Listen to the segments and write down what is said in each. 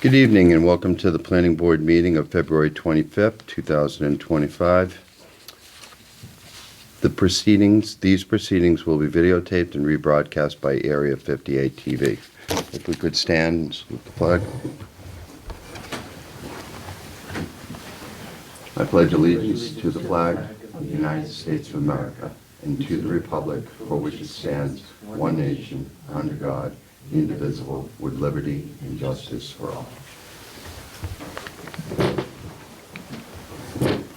Good evening and welcome to the Planning Board meeting of February 25th, 2025. These proceedings will be videotaped and rebroadcast by Area 58 TV. If we could stand and salute the flag. I pledge allegiance to the flag of the United States of America and to the republic for which it stands, one nation, under God, indivisible, with liberty and justice for all.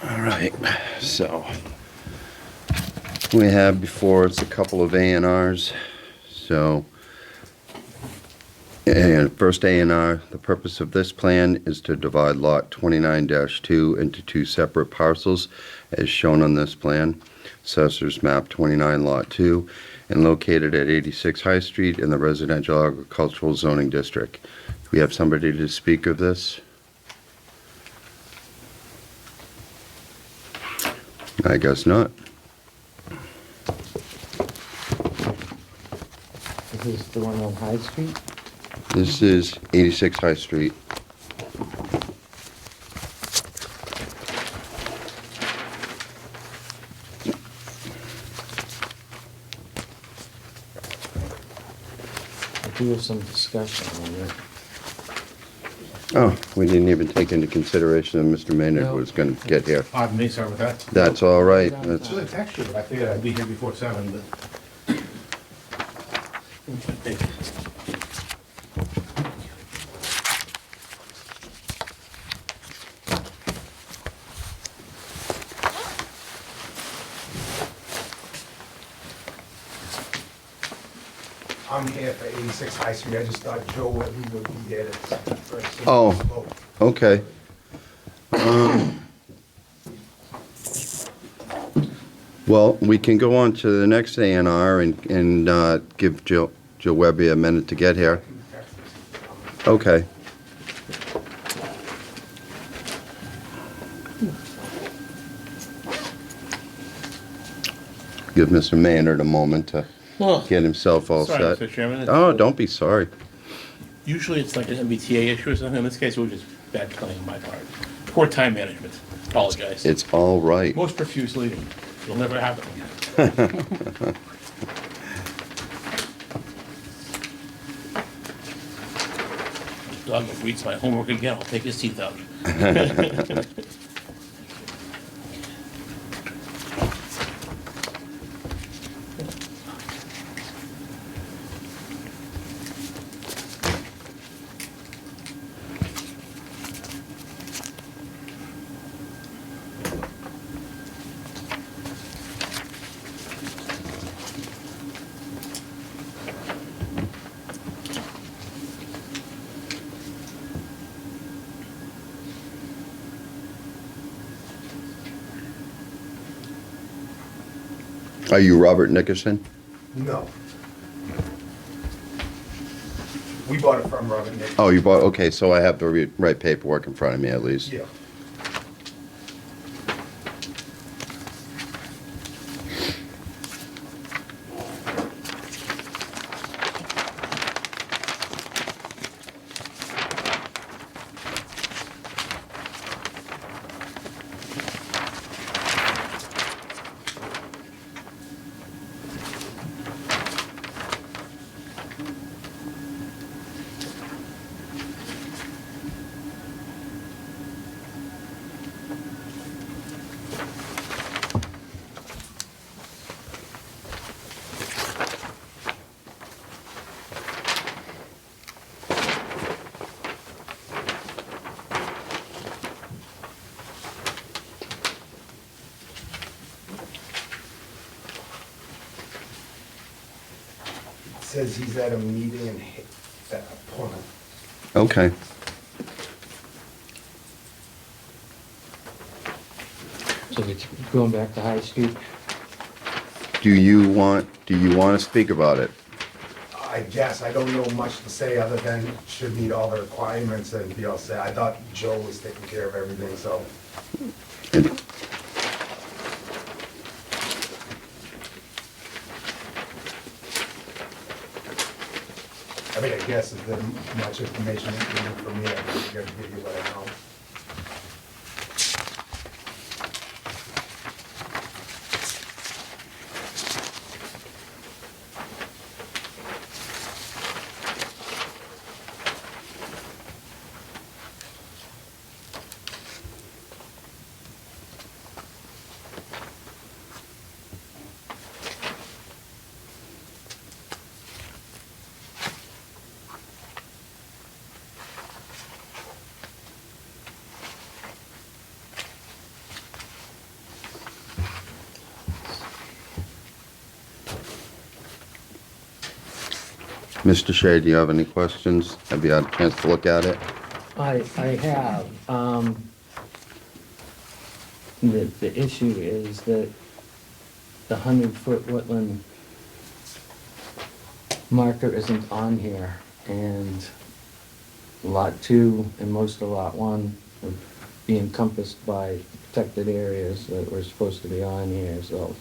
All right, so we have before us a couple of A&Rs. So, and first A&R, the purpose of this plan is to divide lot 29-2 into two separate parcels as shown on this plan. Assessors map 29 lot 2 and located at 86 High Street in the residential agricultural zoning district. Do we have somebody to speak of this? I guess not. This is the one on High Street? This is 86 High Street. I do have some discussion on it. Oh, we didn't even take into consideration that Mr. Maynard No. was going to get here. Pardon me, sorry about that. That's all right. I That's, should have texted you, but I figured I'd be here before 7, but. I'm here for 86 High Street. I just thought Joe would be here to first. Oh. okay. Well, we can go on to the next A&R and give Joe Webby a minute to get here. Okay. Give Mr. Maynard a moment to get himself all Sorry, set. Mr. Chairman. Oh, don't be sorry. Usually it's like an MBTA issue or something. In this case, it was just bad planning on my part. Poor time management. Apologize. It's all right. Most profusely. It'll never happen again. Dog reads my homework again. I'll take his teeth out. Are you Robert Nickerson? No. We bought it from Robin Nick. Oh, you bought, okay, so I have the right paperwork in front of me at least. Yeah. Says he's at a meeting in Plymouth. Okay. So it's going back to High Street? Do you want to speak about it? I guess, I don't know much to say other than it should meet all the requirements and be all set. I thought Joe was taking care of everything, so. It- I mean, guess is there much information that you need from me, I can give you what I know. Mr. Shea, do you have any questions? Have you had a chance to look at it? I have, the issue is that the 100-foot wetland marker isn't on here, and Lot 2 and most of Lot 1 would be encompassed by protected areas that were supposed to be on here, so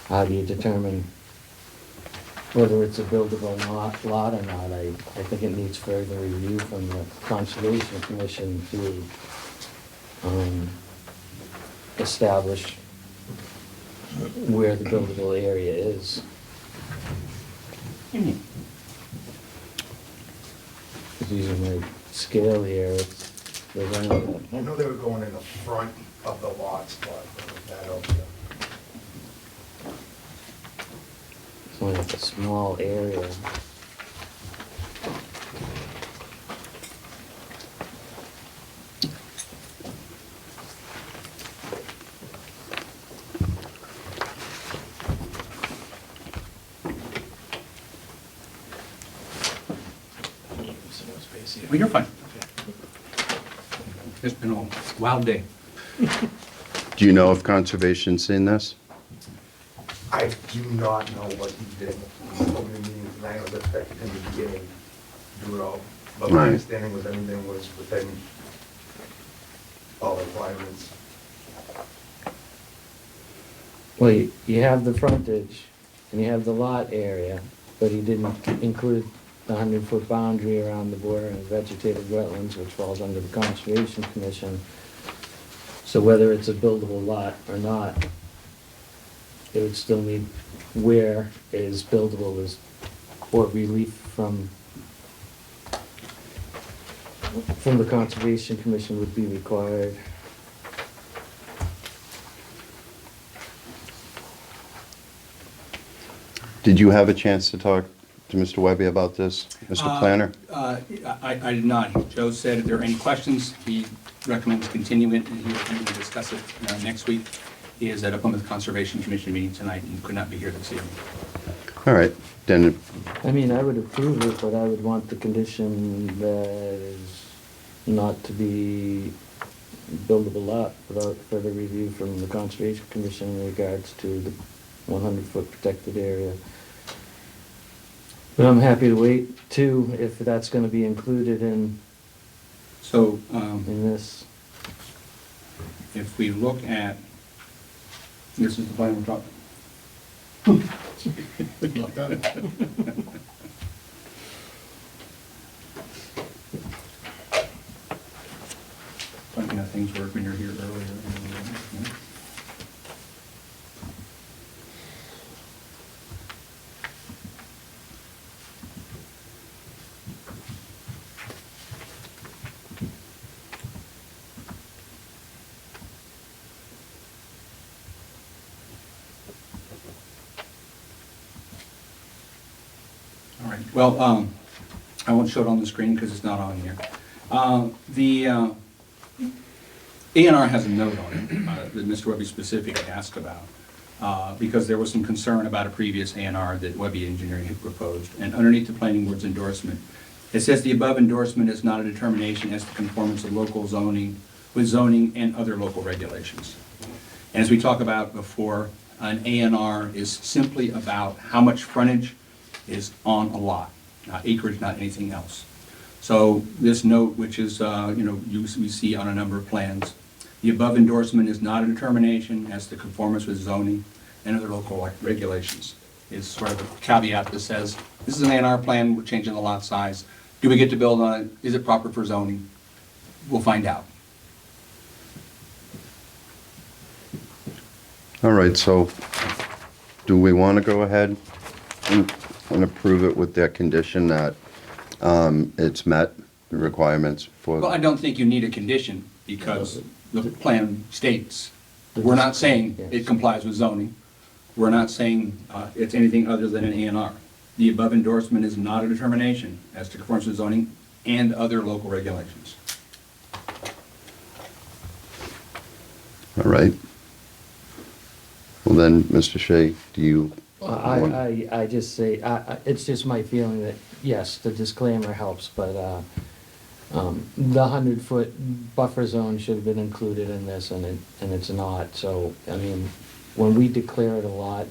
how do you determine whether it's a buildable lot or not? I think it needs further review from the Conservation Commission to establish where the buildable area is. If using my scale here, it's, they're running, I know they were going in the front of the lots, but that over there. it's only like a small area. Well, you're fine. It's been a wild day. Do you know if Conservation's seen this? I do not know what he did. He told me meetings, and I was expecting him to be in, do it all. But my Right. understanding was everything was within all requirements. Well, you have the frontage and you have the lot area, but he didn't include the 100-foot boundary around the border and vegetated wetlands, which falls under the Conservation Commission. So whether it's a buildable lot or not, it would still need where is buildable is, or relief from the Conservation Commission would be required. Did you have a chance to talk to Mr. Webby about this, Mr. Planner? I did not. Joe said if there are any questions, he recommends continuing it, and he will discuss it next week. He is at a Plymouth Conservation Commission meeting tonight and could not be here this evening. All right, then, I mean, I would approve it, but I would want the condition that is not to be buildable lot without further review from the Conservation Commission in regards to the 100-foot protected area. But I'm happy to wait too, if that's gonna be included in So this. if we look at, this is the plan we're talking. Funny how things work when you're here earlier. All right, well, I won't show it on the screen because it's not on here. The A&R has a note on it that Mr. Webby specifically asked about, because there was some concern about a previous A&R that Webby Engineering had proposed. And underneath the planning board's endorsement, it says the above endorsement is not a determination as to conformance of local zoning with zoning and other local regulations. And as we talked about before, an A&R is simply about how much frontage is on a lot, not acreage, not anything else. So this note, which is, we see on a number of plans, the above endorsement is not a determination as to conformance with zoning and other local regulations. is sort of a caveat that says, this is an A&R plan, we're changing the lot size. Do we get to build on it? Is it proper for zoning? We'll find out. All right, so do we want to go ahead and approve it with that condition that it's met the requirements for? Well, I don't think you need a condition because the plan states, we're not saying it complies with zoning. We're not saying it's anything other than an A&R. The above endorsement is not a determination as to conformance with zoning and other local regulations. All right. Well then, Mr. Shea, do you? I just say, it's just my feeling that, yes, the disclaimer helps, but, the 100-foot buffer zone should have been included in this, and it's not, so, I mean, when we declare it a lot,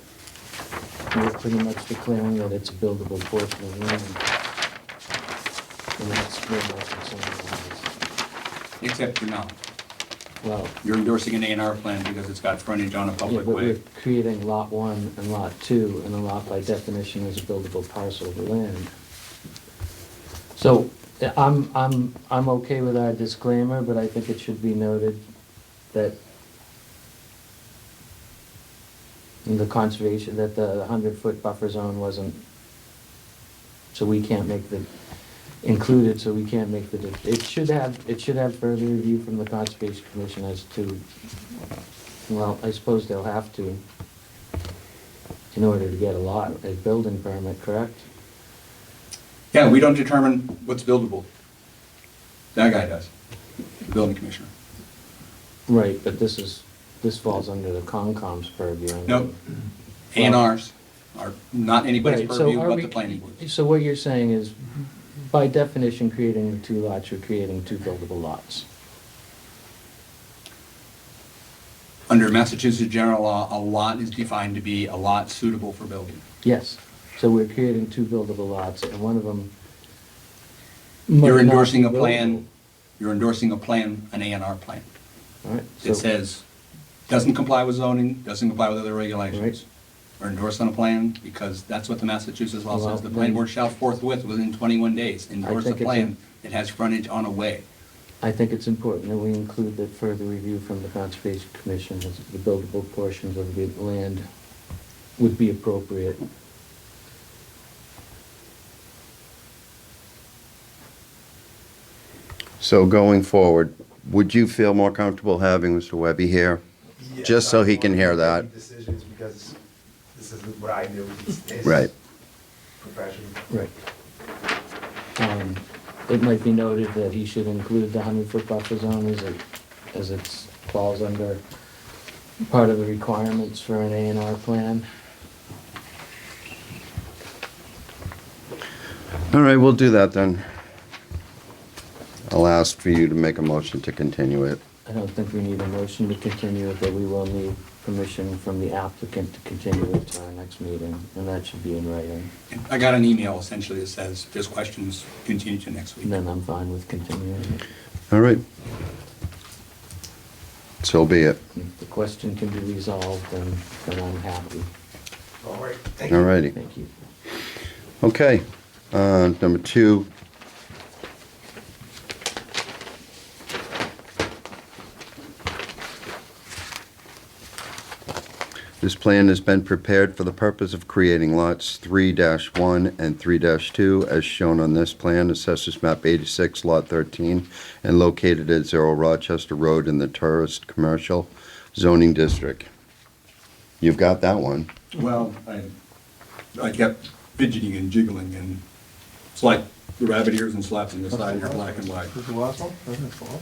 we're pretty much declaring that it's a buildable portion of land. And that's where my concern Except you're not. is. Well, You're endorsing an A&R plan because it's got frontage on a yeah, public but way. we're creating lot 1 and lot 2, and a lot by definition is a buildable parcel of land. So, I'm okay with our disclaimer, but I think it should be noted that in the conservation, that the 100-foot buffer zone wasn't, so we can't make the, included, so we can't make the, it should have further review from the Conservation Commission as to, well, I suppose they'll have to in order to get a building permit, correct? Yeah, we don't determine what's buildable. That guy does, the building commissioner. Right, but this falls under the Concom's purview. I mean. Nope. A&Rs are not anybody's Right, so purview are but we- the planning board. So what you're saying is, by definition, creating the 2 lots, you're creating 2 buildable lots. Under Massachusetts general law, a lot is defined to be a lot suitable for building. Yes, so we're creating 2 buildable lots, and one of them You're must not endorsing be a plan, buildable. you're endorsing a plan, an A&R plan. All right, It so, says, doesn't comply with zoning, doesn't comply with other regulations. Or endorse on a plan, because that's what the Massachusetts law Well, says. The planning board shall forthwith, within 21 days, endorse a think it's plan that has frontage on a way. I think it's important that we include that further review from the Conservation Commission as the buildable portions of the land would be appropriate. So going forward, would you feel more comfortable having Mr. Webby here? Yes, Just so I he can don't hear make that. any decisions because this isn't what I do. It's his Right. profession. Right. It might be noted that he should include the 100-foot buffer zone as it falls under part of the requirements for an A&R plan. All right, we'll do that then. I'll ask for you to make a motion to continue it. I don't think we need a motion to continue it, but we will need permission from the applicant to continue it to our next meeting, and that should be in writing. I got an email essentially that says, if there's questions, continue to next week. And then I'm fine with continuing it. All right. So be it. If the question can be resolved, then I'm happy. All right, thank you. All righty. Thank you. Okay, number 2. This plan has been prepared for the purpose of creating lots 3-1 and 3-2 as shown on this plan, Assessors Map 86, Lot 13, and located at 0 Rochester Road in the Tourist Commercial Zoning District. You've got that one. Well, I kept fidgeting and jiggling, and it's like the rabbit ears and slapping the side of your black and white, This is the last one? Doesn't it fall?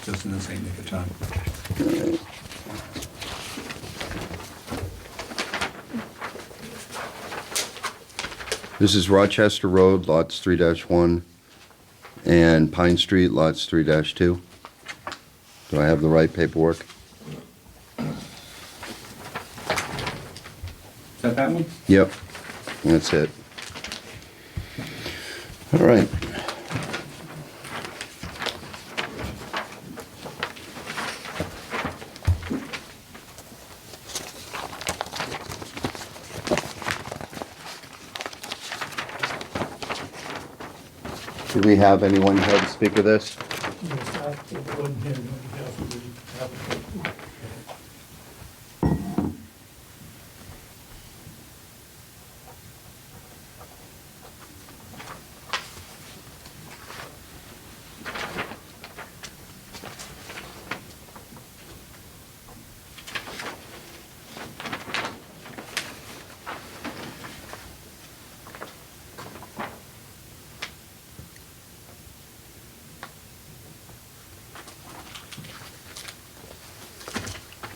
just in the same nick of time. This is Rochester Road, lots 3-1, and Pine Street, lots 3-2. Do I have the right paperwork? Is that one? Yep, that's it. All right. Do we have anyone here to speak of this? Yes, I wasn't here on behalf of the applicant.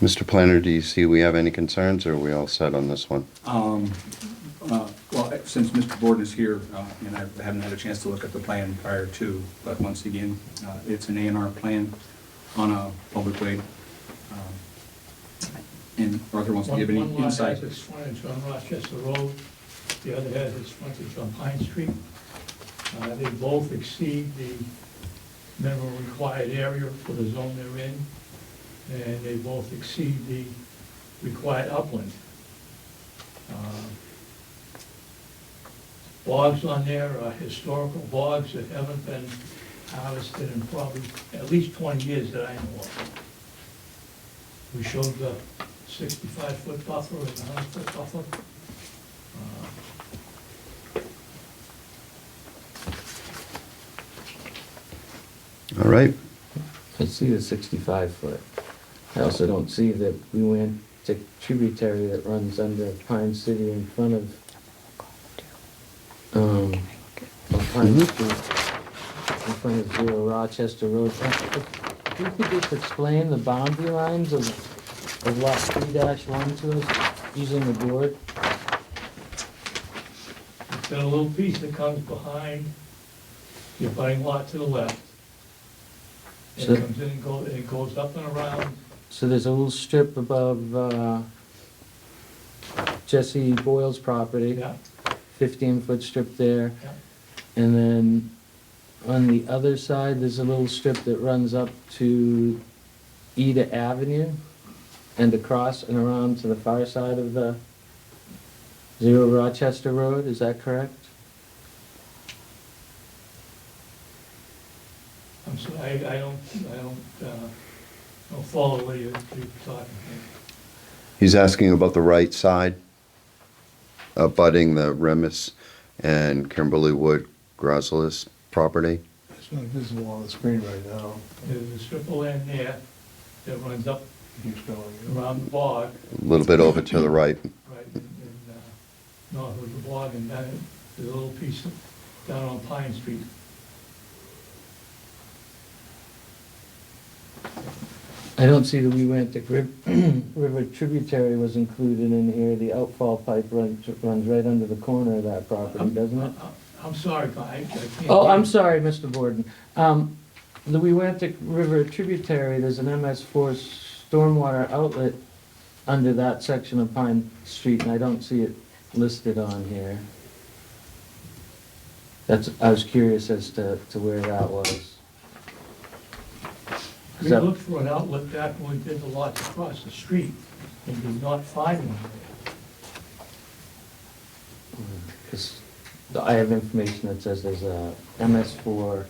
Mr. Planner, do you see we have any concerns, or are we all set on this one? Well, since Mr. Borden is here, and I haven't had a chance to look at the plan prior to, but once again, it's an A&R plan on a public way. And Arthur wants to give any One lot insight. has its frontage on Rochester Road, the other has its frontage on Pine Street. They both exceed the minimum required area for the zone they're in, and they both exceed the required upland. Bogs on there are historical bogs that haven't been harvested in probably at least 20 years that I know of. We showed the 65-foot buffer and the 100-foot buffer. All right, I see the 65 foot. I also don't see that we went to tributary that runs under Pine City in front of Pine Street, in front of 0 Rochester Road. If you could just explain the boundary lines of lot 3-1 to us, using the board? It's got a little piece that comes behind your abutting lot to the left. And So- it comes in and it goes up and around. So there's a little strip above Jesse Boyle's property, Yeah, 15-foot strip there. yeah. And then on the other side, there's a little strip that runs up to Eda Avenue and across and around to the far side of the 0 Rochester Road, is that correct? I'm sorry, I don't follow what you're talking here. he's asking about the right side, abutting the Remus and Kimberly Wood Grosselis property. It's not visible on the screen right now. There's a strip of land there that runs up Keeps going. around the bog, A little bit over to the right. right, north of the bog, and then there's a little piece down on Pine Street. I don't see that we went to River Tributary was included in here. The outfall pipe runs right under the corner of that property, doesn't it? I'm sorry, I can't. Oh, I'm sorry, Mr. Borden. The Wewantic River tributary, there's an MS4 stormwater outlet under that section of Pine Street, and I don't see it listed on here. I was curious as to where that was. We looked for an outlet back when we did the lots across the street and did not find one there. Because I have information that says there's a MS4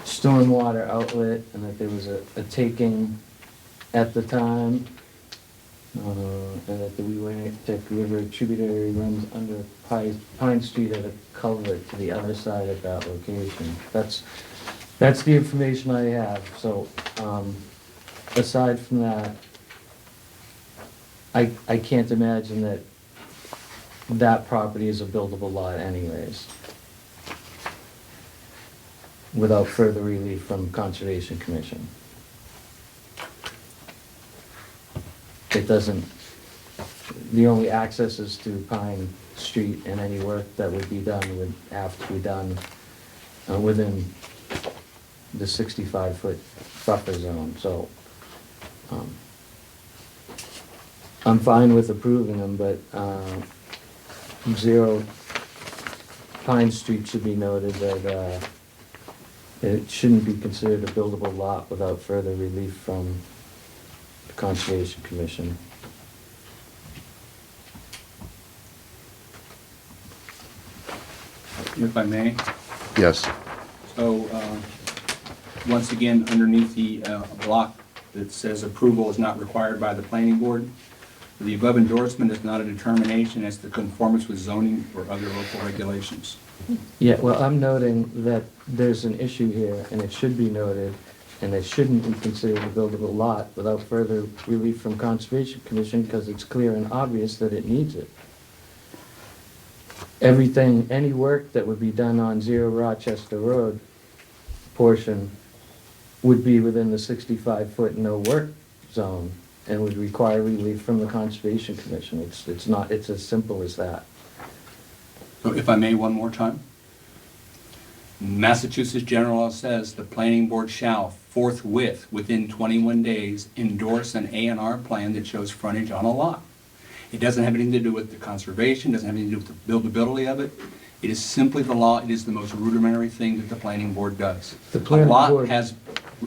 stormwater outlet, and that there was a taking at the time, and that the Wewantic River tributary runs under Pine Street at a culvert to the other side of that location. That's the information I have, so, aside from that, I can't imagine that property is a buildable lot anyways, without further relief from Conservation Commission. It doesn't, the only access is to Pine Street, and any work that would be done would have to be done within the 65-foot buffer zone, so I'm fine with approving them, but 0 Pine Street should be noted that it shouldn't be considered a buildable lot without further relief from the Conservation Commission. If I may, Yes, once again, underneath the block that says approval is not required by the planning board. The above endorsement is not a determination as to conformance with zoning or other local regulations. Yeah, well, I'm noting that there's an issue here, and it should be noted, and it shouldn't be considered a buildable lot without further relief from Conservation Commission, because it's clear and obvious that it needs it. Everything, any work that would be done on 0 Rochester Road portion would be within the 65-foot no-work zone and would require relief from the Conservation Commission. It's as simple as that. So if I may, one more time. Massachusetts General Law says the planning board shall forthwith, within 21 days, endorse an A&R plan that shows frontage on a lot. It doesn't have anything to do with the conservation, doesn't have anything to do with the buildability of it. It is simply the law, it is the most rudimentary thing that the planning board does. The A planning lot board- has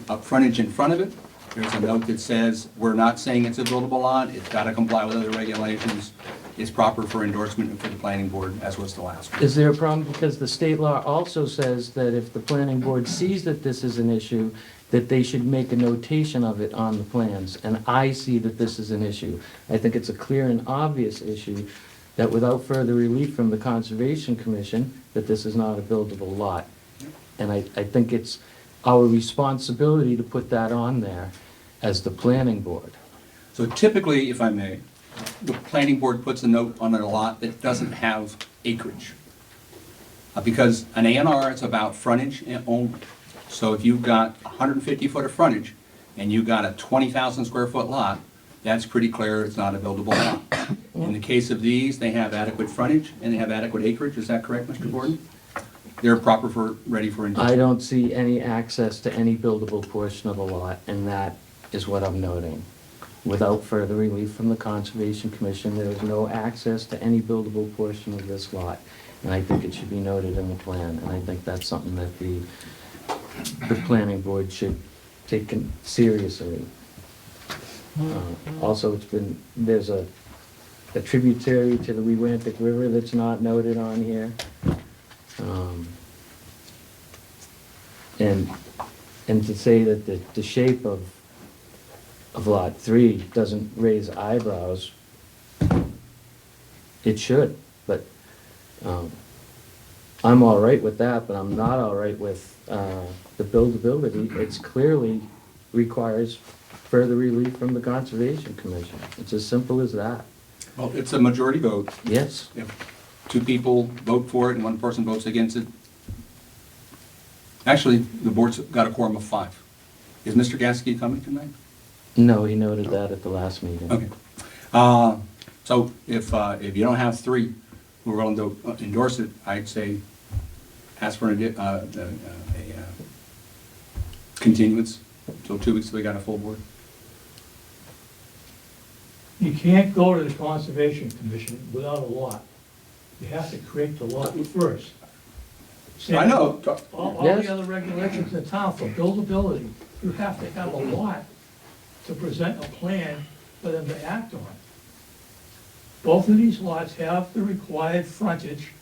a frontage in front of it. There's a note that says, we're not saying it's a buildable lot, it's got to comply with other regulations. It's proper for endorsement for the planning board, as was the last one. Is there a problem? Because the state law also says that if the planning board sees that this is an issue, that they should make a notation of it on the plans. And I see that this is an issue. I think it's a clear and obvious issue that without further relief from the Conservation Commission, that this is not a buildable lot. And I think it's our responsibility to put that on there as the planning board. So typically, if I may, the planning board puts a note on a lot that doesn't have acreage. Because an A&R is about frontage and only. So if you've got 150 foot of frontage and you've got a 20,000 square foot lot, that's pretty clear it's not a buildable lot. In the case of these, they have adequate frontage and they have adequate acreage. Is that correct, Mr. Gordon? They're proper for, ready for I endorsement. don't see any access to any buildable portion of the lot, and that is what I'm noting. Without further relief from the Conservation Commission, there is no access to any buildable portion of this lot. And I think it should be noted in the plan, and I think that's something that the planning board should take seriously. Also, there's a tributary to the Wewantic River that's not noted on here. And to say that the shape of Lot 3 doesn't raise eyebrows, it should, but I'm all right with that, but I'm not all right with the buildability. It's clearly requires further relief from the Conservation Commission. It's as simple as that. Well, it's a majority vote. Yes. If two people vote for it and one person votes against it, actually, the board's got a quorum of 5. Is Mr. Gasky coming tonight? No, he noted that at the last meeting. Okay. So if you don't have 3 who are willing to endorse it, I'd say ask for a continuance until 2 weeks till we got a full board. You can't go to the Conservation Commission without a lot. You have to create the lot first. I know. All Yes. the other regulations in town for buildability, you have to have a lot to present a plan for them to act on. Both of these lots have the required frontage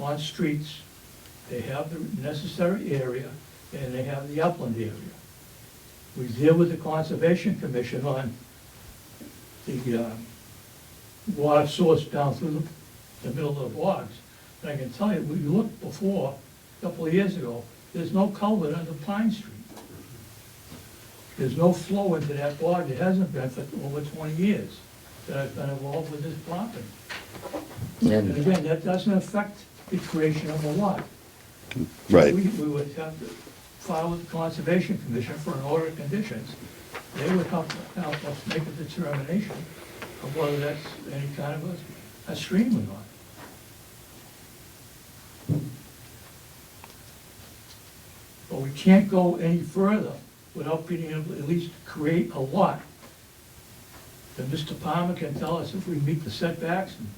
on streets, they have the necessary area, and they have the upland area. We deal with the Conservation Commission on the water source down through the middle of the bogs. And I can tell you, we looked before, a couple of years ago, there's no culvert under Pine Street. There's no flow into that bog, it hasn't been for over 20 years that I've been involved with this property. And And again, that doesn't affect the creation of a lot. Right. We would have to file with the Conservation Commission for an order of conditions. They would help us make a determination of whether that's any kind of a stream or not. But we can't go any further without being able to at least create a lot. Then Mr. Palmer can tell us if we meet the setbacks and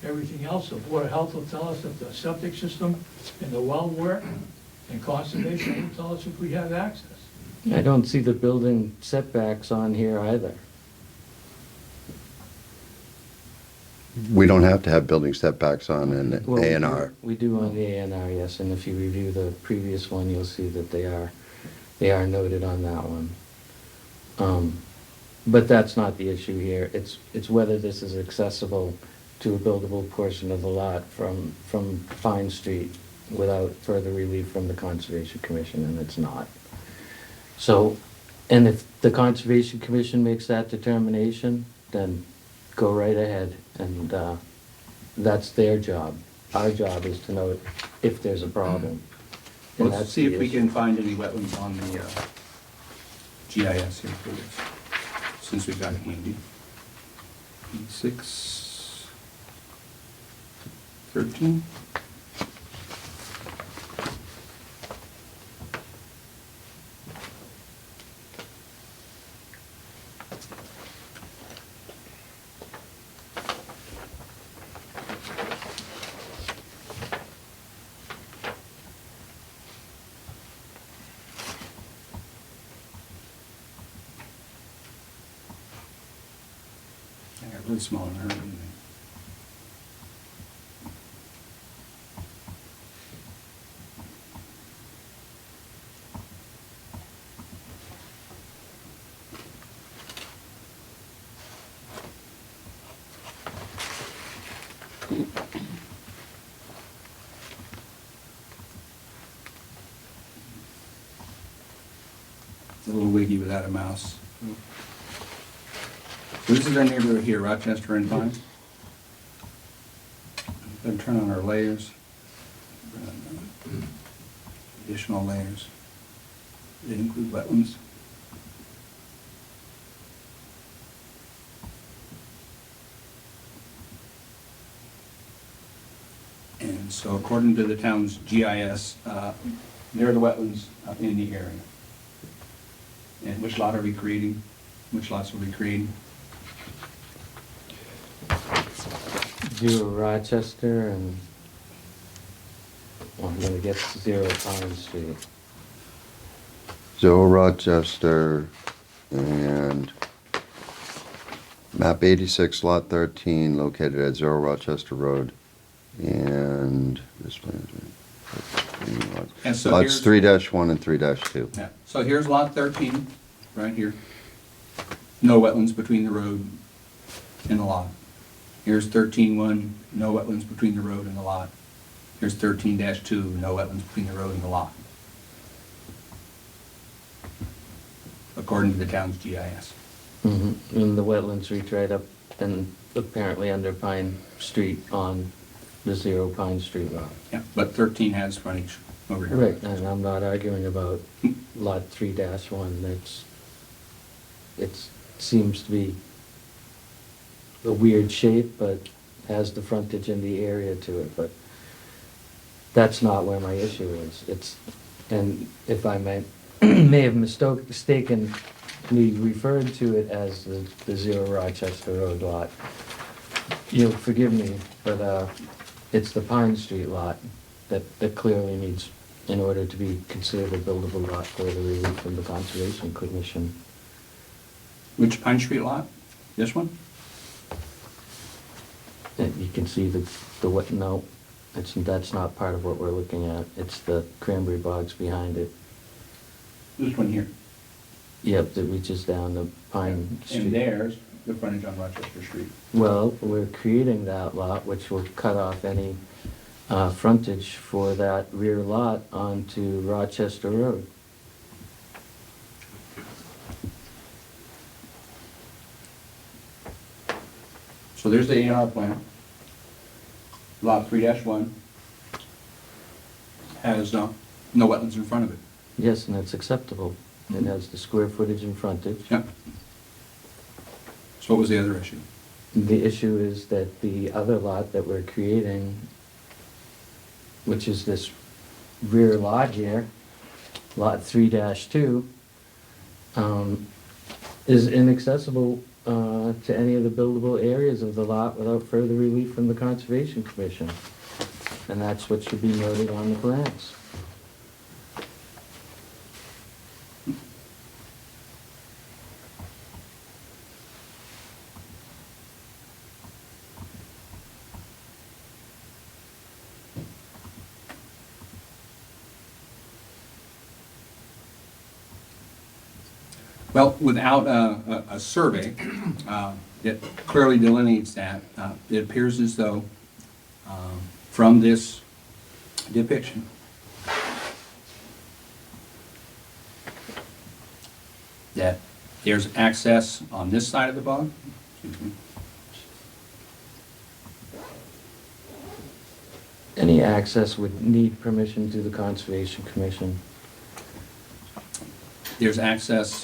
everything else. The Board of Health will tell us if the septic system and the well work, and Conservation will tell us if we have access. I don't see the building setbacks on here either. We don't have to have building setbacks on an Well, A&R. We do on the A&R, yes, and if you review the previous one, you'll see that they are They are noted on that one. But that's not the issue here. It's whether this is accessible to a buildable portion of the lot from Pine Street without further relief from the Conservation Commission, and it's not. So, and if the Conservation Commission makes that determination, then go right ahead, and that's their job. Our job is to know if there's a problem. And Let's that's see the if we issue. can find any wetlands on the GIS here for this, since we've got it handy. E6, 13. I got really small in her, didn't I? It's a little wiggy without a mouse. So this is our neighborhood here, Rochester and Pine. Then turn on our layers. Additional layers. They include wetlands. And so according to the town's GIS, there are the wetlands in the area. And which lot are we creating? Which lots are we creating? Zero Rochester and, well, I'm gonna get 0 Pine Street. Zero Rochester and map 86, lot 13, located at 0 Rochester Road. And this plan And so lots here's- 3-1 and 3-2. Yeah, so here's lot 13, right here. No wetlands between the road and the lot. Here's 13-1, no wetlands between the road and the lot. Here's 13-2, no wetlands between the road and the lot. According to the town's GIS. And the wetlands reach right up and apparently under Pine Street on the 0 Pine Street lot. Yeah, but 13 has frontage over here. Right, and I'm not arguing about lot 3-1, it seems to be a weird shape, but has the frontage and the area to it, but that's not where my issue is. And if I may have mistakenly referred to it as the 0 Rochester Road lot, you'll forgive me, but it's the Pine Street lot that clearly needs, in order to be considered a buildable lot, for the relief from the Conservation Commission. Which Pine Street lot? This one? And you can see no, that's not part of what we're looking at. It's the cranberry bogs behind it. This one here. Yep, that reaches down the Pine Street. And there's the frontage on Rochester Street. Well, we're creating that lot, which will cut off any frontage for that rear lot onto Rochester Road. So there's the A&R plan. Lot 3-1 has no wetlands in front of it. Yes, and it's acceptable. It has the square footage and frontage. Yeah. So what was the other issue? The issue is that the other lot that we're creating, which is this rear lot here, lot 3-2, is inaccessible to any of the buildable areas of the lot without further relief from the Conservation Commission. And that's what should be noted on the plans. Well, without a survey that clearly delineates that, it appears as though from this depiction, that there's access on this side of the bog. Excuse me. Any access would need permission to the Conservation Commission. There's access.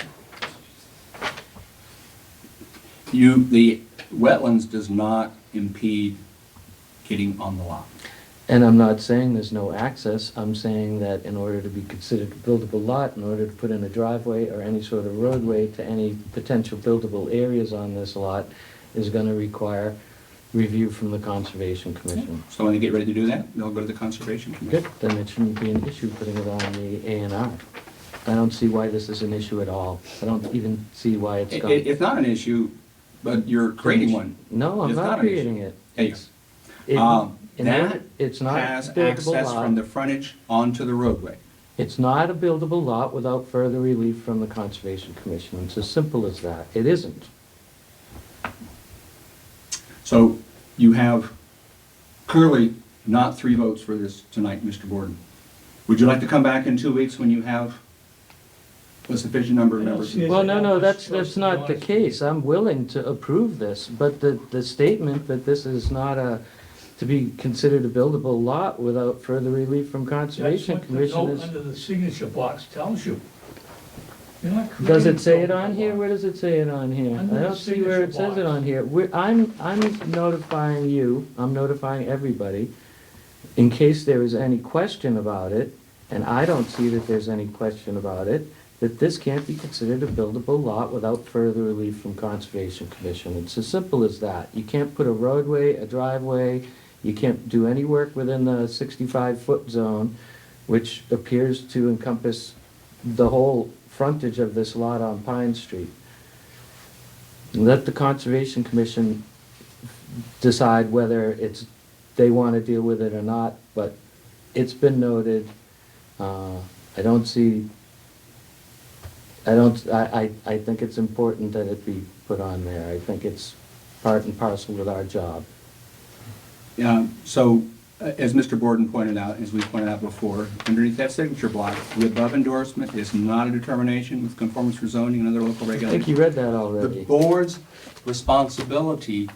The wetlands does not impede getting on the lot. And I'm not saying there's no access, I'm saying that in order to be considered a buildable lot, in order to put in a driveway or any sort of roadway to any potential buildable areas on this lot, is gonna require review from the Conservation Commission. So when they get ready to do that, they'll go to the Conservation Commission. Good, then it shouldn't be an issue putting it on the A&R. I don't see why this is an issue at all. I don't even see why it's gone. It's not an issue, but you're creating one. No, I'm It's not an issue. creating it. Yeah, you It's- it- in That order- It's not a has buildable access from the lot. frontage onto the roadway. It's not a buildable lot without further relief from the Conservation Commission. It's as simple as that. It isn't. So you have clearly not 3 votes for this tonight, Mr. Borden. Would you like to come back in 2 weeks when you have a sufficient number of I don't members? see it. Well, no, That's that's not the honest. case. I'm willing to approve this, but the statement that this is not to be considered a buildable lot without further relief from That's Conservation what the Commission note is... under the signature box tells you. You're not Does it creating say it buildable on here? lot. Where does it say it on here? I Under the don't see where it signature says it box. on here. I'm notifying you, I'm notifying everybody, in case there is any question about it, and I don't see that there's any question about it, that this can't be considered a buildable lot without further relief from Conservation Commission. It's as simple as that. You can't put a roadway, a driveway, you can't do any work within the 65-foot zone, which appears to encompass the whole frontage of this lot on Pine Street. Let the Conservation Commission decide whether they want to deal with it or not, but it's been noted. I think it's important that it be put on there. I think it's part and parcel with our job. So, as Mr. Borden pointed out, as we pointed out before, underneath that signature block, the above endorsement is not a determination with conformance for zoning and other local I think regulations. you read that The already. board's responsibility,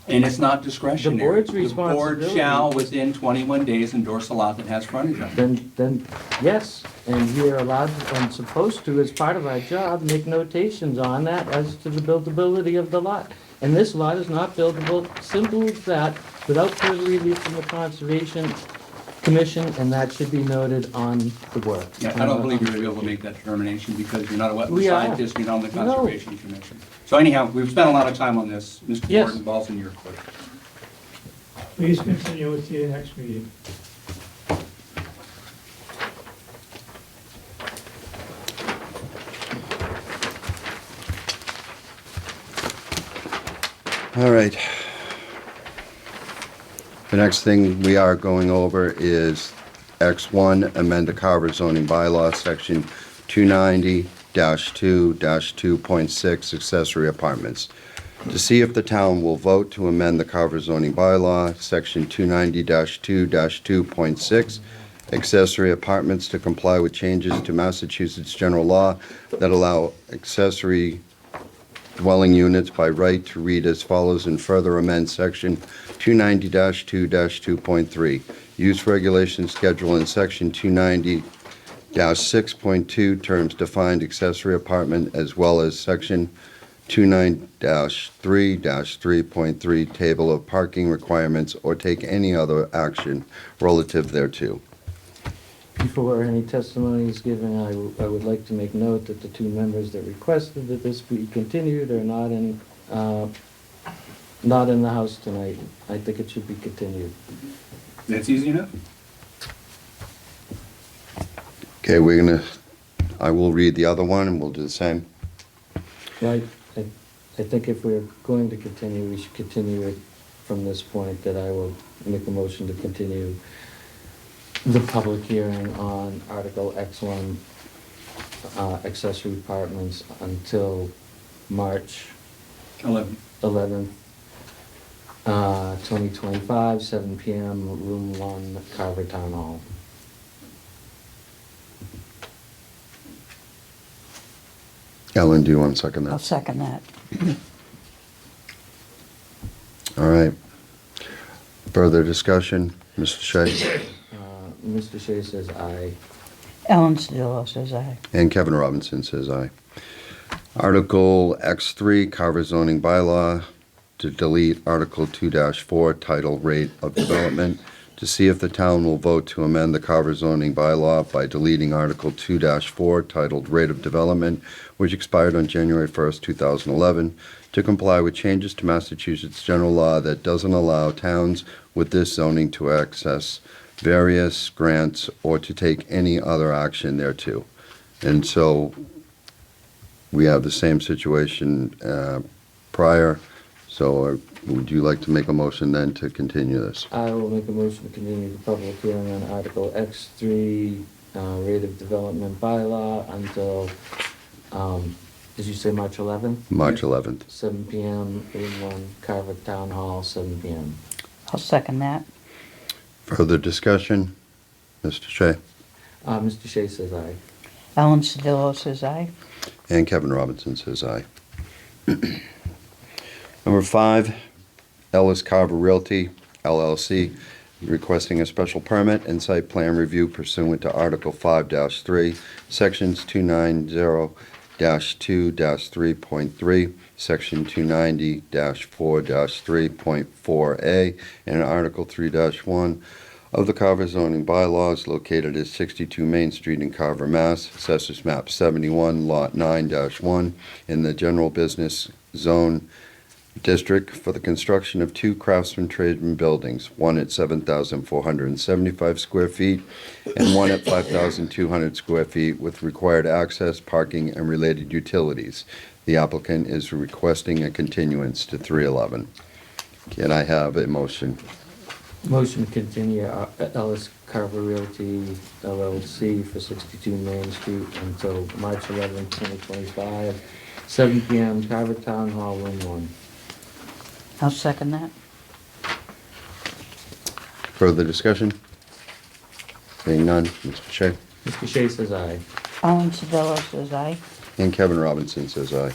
and it's not discretionary. The board's The board responsibility- shall, within 21 days, endorse a lot that has frontage on it. Then, yes, and we are allowed and supposed to, as part of our job, make notations on that as to the buildability of the lot. And this lot is not buildable, simple as that, without further relief from the Conservation Commission, and that should be noted on the work. Yeah, I don't believe you're gonna be able to make that determination because you're not a wetland We are. scientist, you're not on the No. Conservation Commission. So anyhow, we've spent a lot of time on this. Mr. Yes. Borden, ball's in your court. Please continue it to your next meeting. All right. The next thing we are going over is X1, amend the Carver zoning bylaw, section 290-2-2.6, accessory apartments. To see if the town will vote to amend the Carver zoning bylaw, section 290-2-2.6, accessory apartments to comply with changes to Massachusetts general law that allow accessory dwelling units by right to read as follows and further amend section 290-2-2.3. Use regulation schedule in section 290-6.2 terms defined accessory apartment as well as section 29-3-3.3 table of parking requirements or take any other action relative thereto. Before any testimony is given, I would like to make note that the two members that requested that this be continued are not in the house tonight. I think it should be continued. That's easy enough? Okay, I will read the other one and we'll do the same. Right, I think if we're going to continue, we should continue it from this point, that I will make a motion to continue the public hearing on Article X1 accessory apartments until March 11. 11th, 2025, 7 PM, room 1, Carver Town Hall. Ellen, do you want to second I'll that? second that. All right. Further discussion? Mr. Shea? Mr. Shea says aye. Ellen Sedillo says aye. And Kevin Robinson says aye. Article X3, Carver zoning bylaw, to delete Article 2-4, title rate of development, to see if the town will vote to amend the Carver zoning bylaw by deleting Article 2-4, titled rate of development, which expired on January 1st, 2011, to comply with changes to Massachusetts general law that doesn't allow towns with this zoning to access various grants or to take any other action thereto. And so we have the same situation prior. So would you like to make a motion then to continue this? I will make a motion to continue the public hearing on Article X3, rate of development bylaw until, did you say March 11th? March 11th. 7 PM, room 1, Carver Town Hall, 7 PM. I'll second that. Further discussion? Mr. Shea? Mr. Shea says aye. Ellen Sedillo says aye. And Kevin Robinson says aye. Number 5, Ellis Carver Realty, LLC, requesting a special permit and site plan review pursuant to Article 5-3, Sections 290-2-3.3, Section 290-4-3.4A, and Article 3-1 of the Carver zoning bylaws located at 62 Main Street in Carver, Mass. Assessors map 71, lot 9-1, in the general business zone district for the construction of 2 craftsman tradesman buildings, one at 7,475 square feet and one at 5,200 square feet with required access, parking, and related utilities. The applicant is requesting a continuance to 3/11. Can I have a motion? Motion to continue Ellis Carver Realty LLC for 62 Main Street until March 11th, 2025, 7 PM, Carver Town Hall, room 1. I'll second that. Further discussion? Seeing none, Mr. Shea? Mr. Shea says aye. Ellen Sedillo says aye. And Kevin Robinson says aye.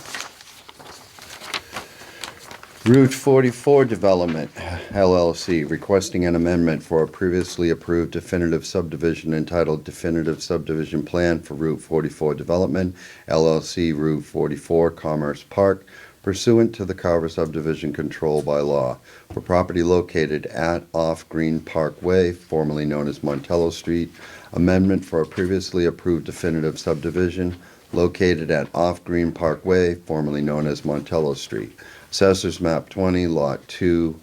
Route 44 Development, LLC, requesting an amendment for a previously approved definitive subdivision entitled Definitive Subdivision Plan for Route 44 Development, LLC, Route 44, Commerce Park, pursuant to the Carver Subdivision Control by Law, for property located at Off Green Park Way, formerly known as Montello Street, amendment for a previously approved definitive subdivision located at Off Green Park Way, formerly known as Montello Street. Assessors map 20, lot 2,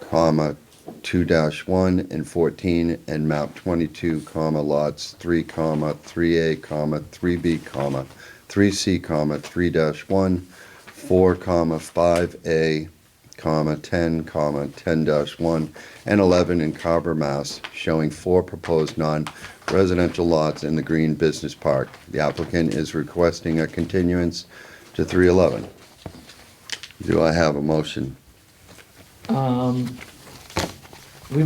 2-1 and 14, and map 22, lots 3, 3A, 3B, 3C, 3-1, 4, 5A, 10, 10-1, and 11 in Carver, Mass., showing 4 proposed non-residential lots in the Green Business Park. The applicant is requesting a continuance to 3/11. Do I have a motion? We've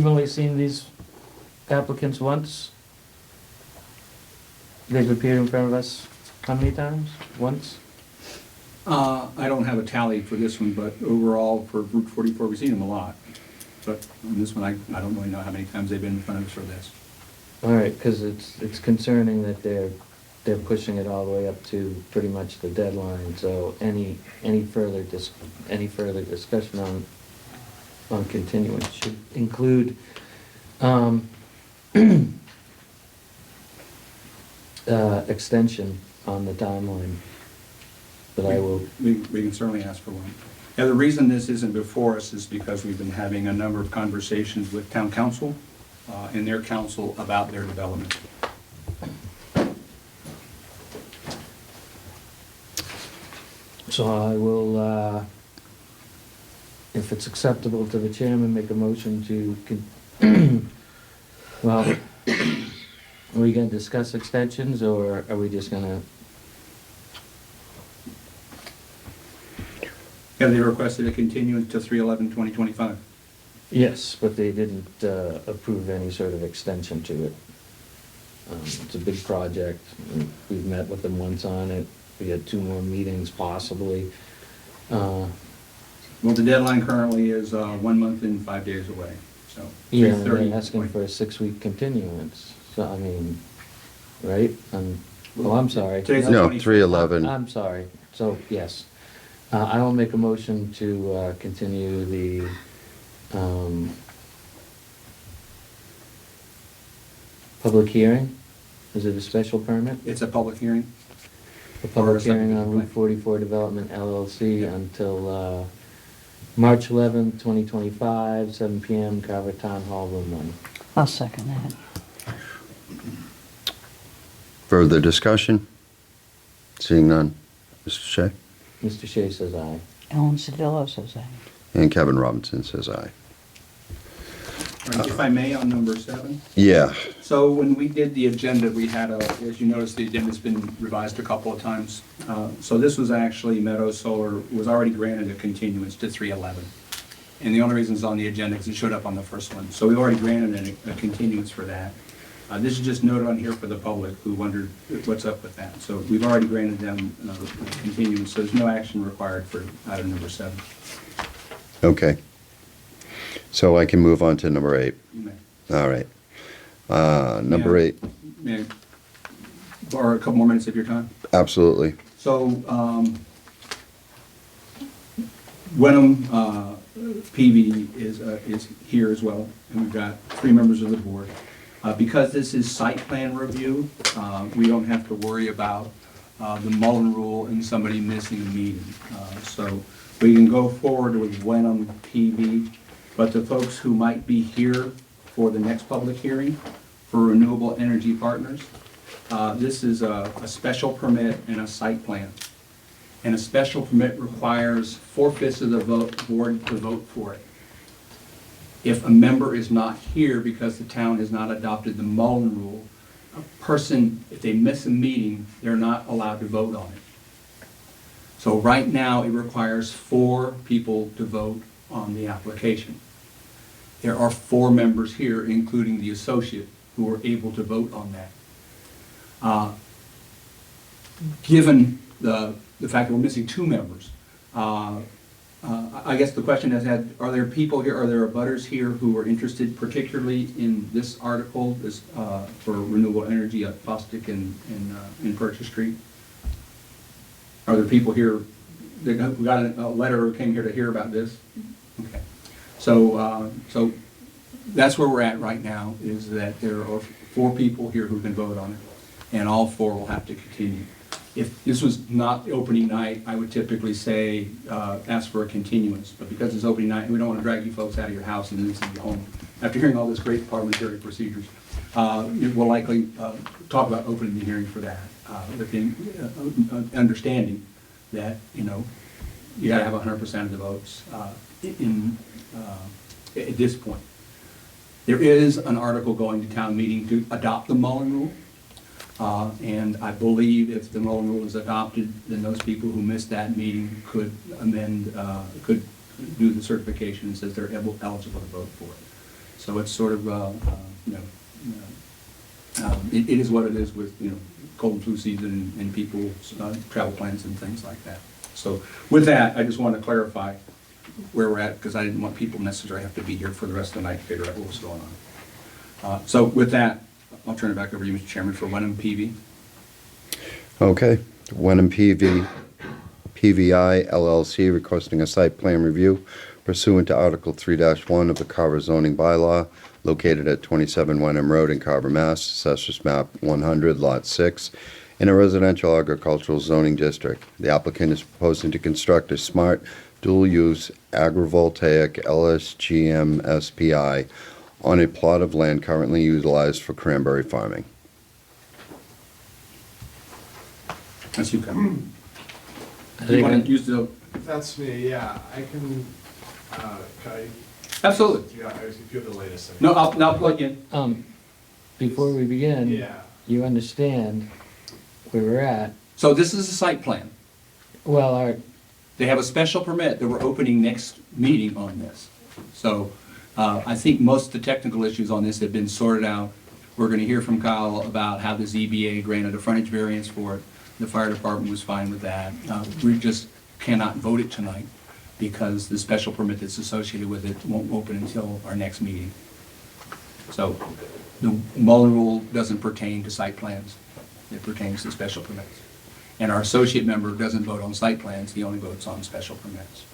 only seen these applicants once. They've appeared in front of us how many times? Once? I don't have a tally for this one, but overall for Route 44, we've seen them a lot. But on this one, I don't really know how many times they've been in front of us for this. All right, because it's concerning that they're pushing it all the way up to pretty much the deadline. So any further discussion on continuance should include extension on the timeline. But I will. We can certainly ask for one. Now, the reason this isn't before us is because we've been having a number of conversations with town council and their council about their development. So I will, if it's acceptable to the chairman, make a motion to, well, are we gonna discuss extensions, or are we just gonna Have they requested a continuance to 3/11/2025? Yes, but they didn't approve any sort of extension to it. It's a big project, and we've met with them once on it. We had 2 more meetings possibly. Well, the deadline currently is 1 month and 5 days away, so. Yeah, 3/30. they're asking for a 6-week continuance, so I mean, right? Oh, I'm sorry. Today's the No, 25th. 3/11. I'm sorry, so, yes. I will make a motion to continue the public hearing. Is it a special permit? It's a public hearing. The public Or a hearing on subdivision Route 44 Development LLC until March 11th, 2025, 7 PM, Carver Town Hall, Room 1. I'll second that. Further discussion? Seeing none. Mr. Shea? Mr. Shea says aye. Ellen Sedillo says aye. And Kevin Robinson says aye. All right, if I may, on number 7. Yeah, So when we did the agenda, we had as you noticed, the agenda's been revised a couple of times. So this was actually Meadow Solar was already granted a continuance to 3/11. And the only reason it's on the agenda is it showed up on the first one. So we've already granted a continuance for that. This is just noted on here for the public who wondered what's up with that. So we've already granted them a continuance, so there's no action required for item number 7. okay. So I can move on to number 8. You may. All right. Number Yeah. 8, May I borrow a couple more minutes of your time? absolutely. So, Wenham PV is here as well, and we've got 3 members of the board. Because this is site plan review, we don't have to worry about the Mullen Rule and somebody missing a meeting. So we can go forward with Wenham PV, but the folks who might be here for the next public hearing for Renewable Energy Partners, this is a special permit and a site plan. And a special permit requires 4/5 of the board to vote for it. If a member is not here because the town has not adopted the Mullen Rule, a person, if they miss a meeting, they're not allowed to vote on it. So right now, it requires 4 people to vote on the application. There are 4 members here, including the associate, who are able to vote on that. Given the fact that we're missing 2 members, I guess the question is, are there people here, are there abutters here who are interested particularly in this article, this, for renewable energy at Fosdick and Purchase Street? Are there people here that got a letter or came here to hear about this? Okay. So that's where we're at right now, is that there are 4 people here who can vote on it, and all 4 will have to continue. If this was not opening night, I would typically say, ask for a continuance, but because it's opening night, we don't want to drag you folks out of your house and then send you home. After hearing all this great parliamentary procedures, we'll likely talk about opening the hearing for that, with the understanding that, you gotta have 100% of the votes at this point. There is an article going to town meeting to adopt the Mullen Rule. And I believe if the Mullen Rule is adopted, then those people who missed that meeting could amend, could do the certification and says they're eligible to vote for it. So it's sort of, it is what it is with, cold and flu season and people's travel plans and things like that. So with that, I just want to clarify where we're at, because I didn't want people necessarily have to be here for the rest of the night to figure out what was going on. So with that, I'll turn it back over to you, Mr. Chairman, for Wenham PV. Okay. Wenham PVI LLC requesting a site plan review pursuant to Article 3-1 of the Carver zoning bylaw located at 27 Wenham Road in Carver, Mass., Assessors Map 100, Lot 6, in a residential agricultural zoning district. The applicant is proposing to construct a smart dual-use agrivoltaic LSGM SPI on a plot of land currently utilized for cranberry farming. That's you, Kevin. I You think want I- to use the, That's me, yeah, I can I, absolutely. yeah, if you have the latest thing. No, I'll plug in. Before we begin, Yeah, you understand where we're at. So this is a site plan. Well, They have a special permit that we're opening next meeting on this. So I think most of the technical issues on this have been sorted out. We're going to hear from Kyle about how the ZBA granted a frontage variance for it. The fire department was fine with that. We just cannot vote it tonight because the special permit that's associated with it won't open until our next meeting. So the Mullen Rule doesn't pertain to site plans. It pertains to special permits. And our associate member doesn't vote on site plans, he only votes on special permits.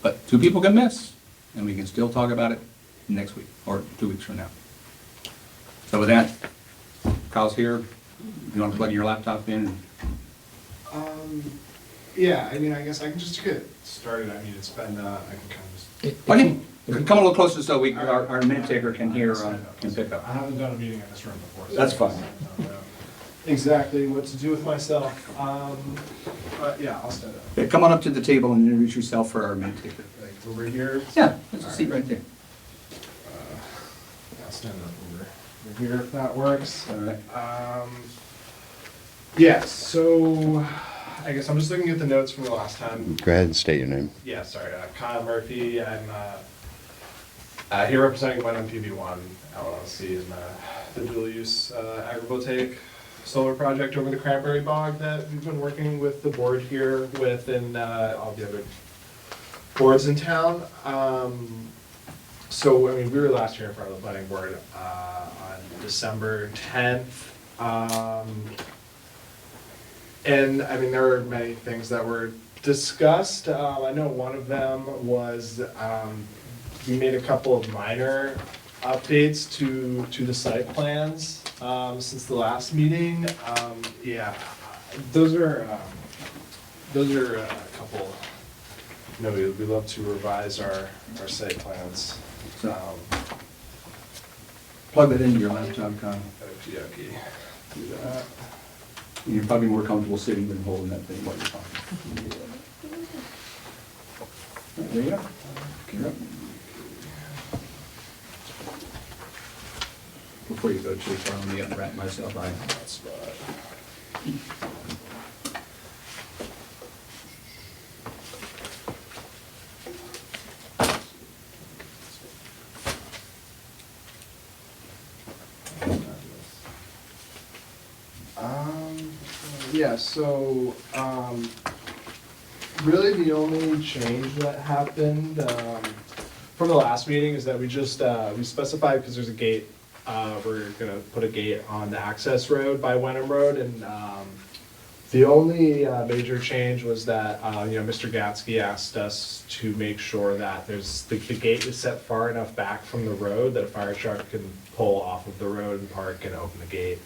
But two people can miss, and we can still talk about it next week, or 2 weeks from now. So with that, Kyle's here. You want to plug your laptop in? Yeah, I mean, I guess I can just get started. I mean, it's been, I can kind of just. Okay, come a little closer so our minute taker can hear, can pick up. I haven't done a meeting in this room before. So That's fine. I don't know exactly what to do with myself. But yeah, I'll stand up. Yeah, come on up to the table and introduce yourself for our minute taker. Like over here. Yeah, there's a seat right there. I'll stand up over here if that works. All right. Yeah, so I guess I'm just looking at the notes from the last time. Go ahead and state your name. Yeah, sorry, Kyle Murphy. I'm here representing Wenham PB1 LLC, is the dual use agrivoltaic solar project over the Cranberry Bog that we've been working with the board here with and all the other boards in town. So, I mean, we were last year in front of the planning board on December 10th. And I mean, there were many things that were discussed. I know one of them was we made a couple of minor updates to the site plans since the last meeting. Yeah, those are a couple. You know, we love to revise our site plans. Plug that into your laptop, Kyle. Okey-dokey. Do that. You're probably more comfortable sitting than holding that thing while you're talking. There you go. You're up. Before you go too far, let me unwrap myself. That spot. Yeah, so, really the only change that happened, from the last meeting is that we just, we specified, because there's a gate, we're gonna put a gate on the access road by Wenham Road, and, the only, major change was that, you know, Mr. Gatsky asked us to make sure that the gate is set far enough back from the road that a fire truck can pull off of the road and park and open the gate.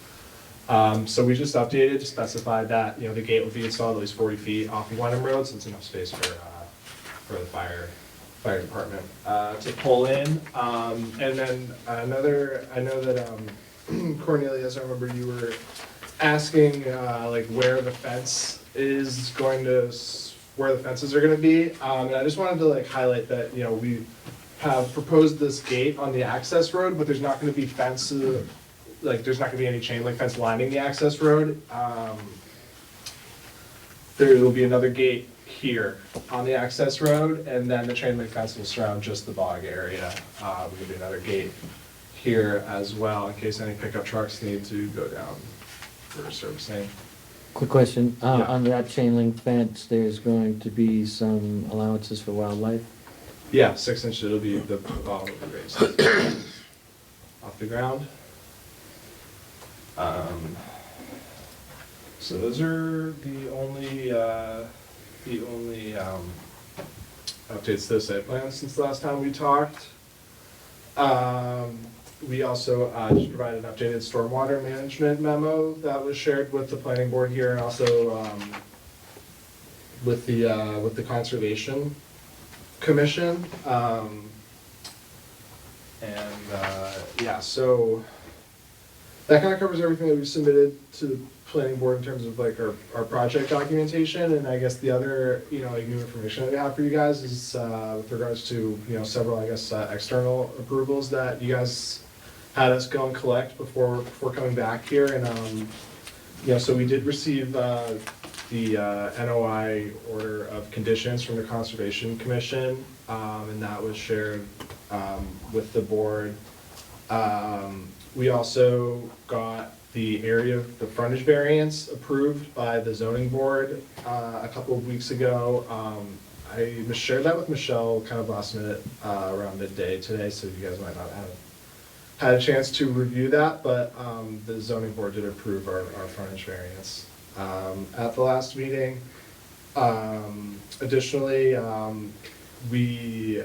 So we just updated to specify that, you know, the gate would be installed at least 40 feet off of Wenham Road, so it's enough space for the fire department, to pull in. And then another, I know that, Cornelius, I remember you were asking, like where the fence is going to, where the fences are gonna be. And I just wanted to like highlight that, you know, we have proposed this gate on the access road, but there's not gonna be fences, like, there's not gonna be any chain link fence lining the access road. There will be another gate here on the access road, and then the chain link fence will surround just the bog area. There'll be another gate here as well, in case any pickup trucks need to go down for servicing. Quick question, Yeah. on that chain link fence, there's going to be some allowances for wildlife? Yeah, 6 inches, it'll be the bottom of the raised off the ground. So those are the only updates to the site plan since the last time we talked. We also just provided an updated stormwater management memo that was shared with the planning board here and also with the Conservation Commission. Yeah, so that kind of covers everything that we submitted to the planning board in terms of like our project documentation. And I guess the other, you know, like new information that we have for you guys is with regards to, you know, several, I guess, external approvals that you guys had us go and collect before coming back here. And, you know, so we did receive, the NOI order of conditions from the Conservation Commission, and that was shared with the board. We also got the area, the frontage variance approved by the zoning board a couple of weeks ago. I shared that with Michelle kind of last minute, around midday today, so you guys might not have had a chance to review that, but the zoning board did approve our frontage variance at the last meeting. Additionally, we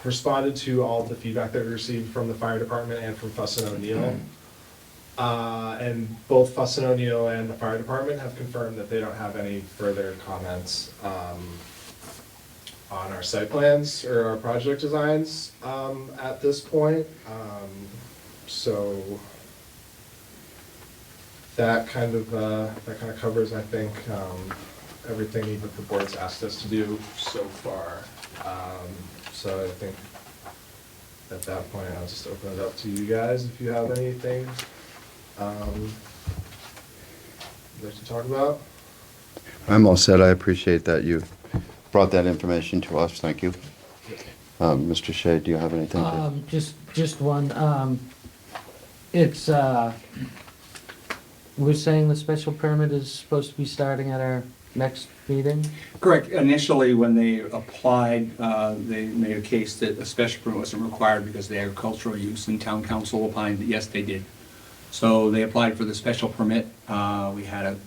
responded to all of the feedback that we received from the fire department and from Fuss and O'Neill. And both Fuss and O'Neill and the fire department have confirmed that they don't have any further comments on our site plans or our project designs at this point. So that kind of covers, I think, everything that the board's asked us to do so far. So I think at that point, I'll just open it up to you guys if you have anything you'd like to talk about. I'm all set. I appreciate that you brought that information to us. Thank you. Mr. Shea, do you have anything? Just one, it's, we're saying the special permit is supposed to be starting at our next meeting? Correct. Initially, when they applied, they made a case that a special permit wasn't required because of the agricultural use, and town council opined that yes, they did. So they applied for the special permit. We had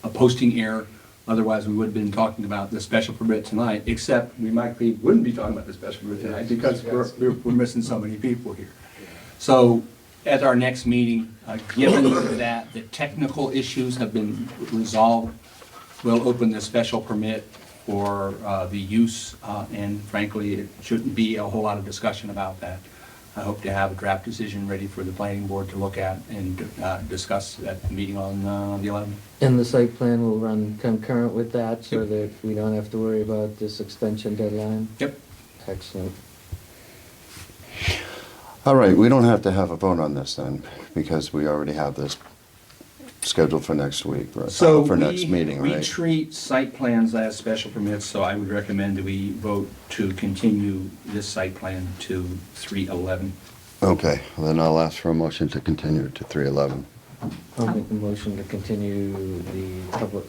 a posting error. Otherwise, we would have been talking about the special permit tonight, except we wouldn't be talking about the special permit tonight because we're missing so many people here. So at our next meeting, given that the technical issues have been resolved, we'll open the special permit for the use, and frankly, it shouldn't be a whole lot of discussion about that. I hope to have a draft decision ready for the planning board to look at and discuss at the meeting on the 11th. And the site plan will run concurrent with that so that we don't have to worry about this extension deadline? Yep. Excellent. All right, we don't have to have a vote on this then, because we already have this scheduled for next week, right? So For next meeting, we right? treat site plans as special permits, so I would recommend that we vote to continue this site plan to 3/11. Okay, well, then I'll ask for a motion to continue to 3/11. I'll make a motion to continue the public,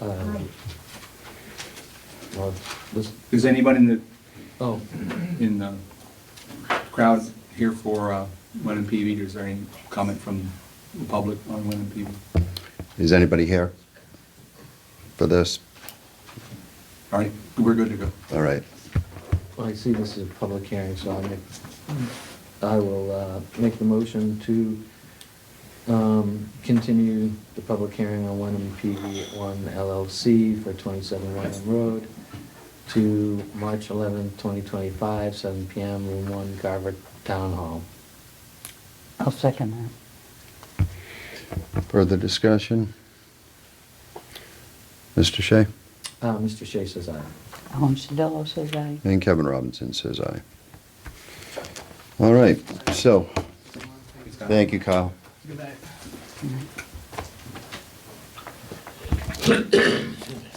well, this, Is anybody oh, in the crowd here for Wenham PV? Is there any comment from the public on Wenham PV? Is anybody here for this? All right, we're good to go. All right. well, I see this is a public hearing, so I will make the motion to continue the public hearing on Wenham PV1 LLC for 27 Wenham Road to March 11th, 2025, 7 PM, Room 1, Carver Town Hall. I'll second that. Further discussion? Mr. Shea? Mr. Shea says aye. Ellen Sedillo says aye. And Kevin Robinson says aye. All right, so, thank you, Kyle.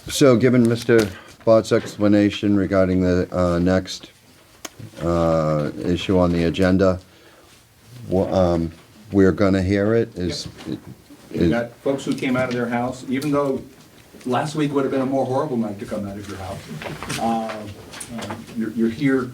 So, given Mr. Bott's explanation regarding the next issue on the agenda, we're gonna hear it. We've got folks who came out of their house, even though last week would have been a more horrible night to come out of your house. You're here,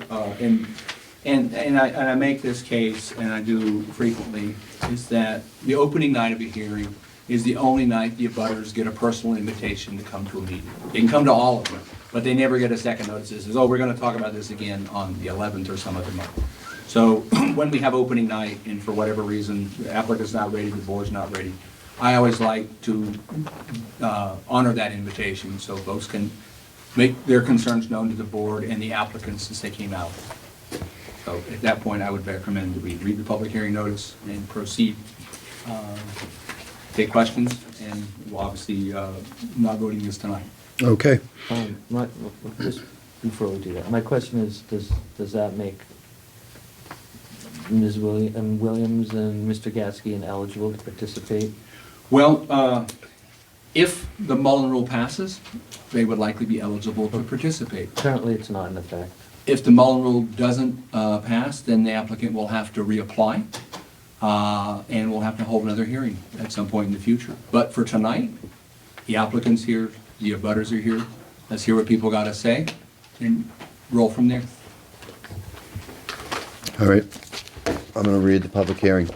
and I make this case, and I do frequently, is that the opening night of a hearing is the only night the abutters get a personal invitation to come to a meeting. They can come to all of them, but they never get a second notice that says, oh, we're gonna talk about this again on the 11th or some other month. So when we have opening night, and for whatever reason, the applicant's not ready, the board's not ready, I always like to honor that invitation so folks can make their concerns known to the board and the applicants since they came out. So at that point, I would recommend that we read the public hearing notice and proceed, take questions, and we'll obviously not voting this tonight. Okay. Just before we do that, my question is, does that make Ms. Williams and Mr. Gasky ineligible to participate? Well, If the Mullen Rule passes, they would likely be eligible to participate. Currently, it's not in effect. If the Mullen Rule doesn't pass, then the applicant will have to reapply, and we'll have to hold another hearing at some point in the future. But for tonight, the applicant's here, the abutters are here. Let's hear what people got to say and roll from there. All right, I'm going to read the public hearing.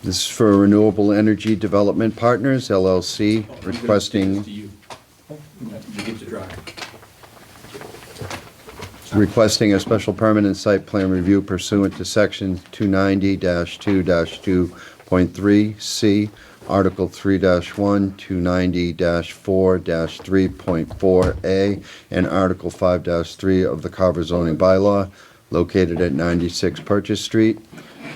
This is for Renewable Energy Development Partners, LLC, requesting To you. You get to drive. requesting a special permanent site plan review pursuant to section 290-2-2.3C, Article 3-1, 290-4-3.4A, and Article 5-3 of the Carver zoning bylaw, located at 96 Purchase Street,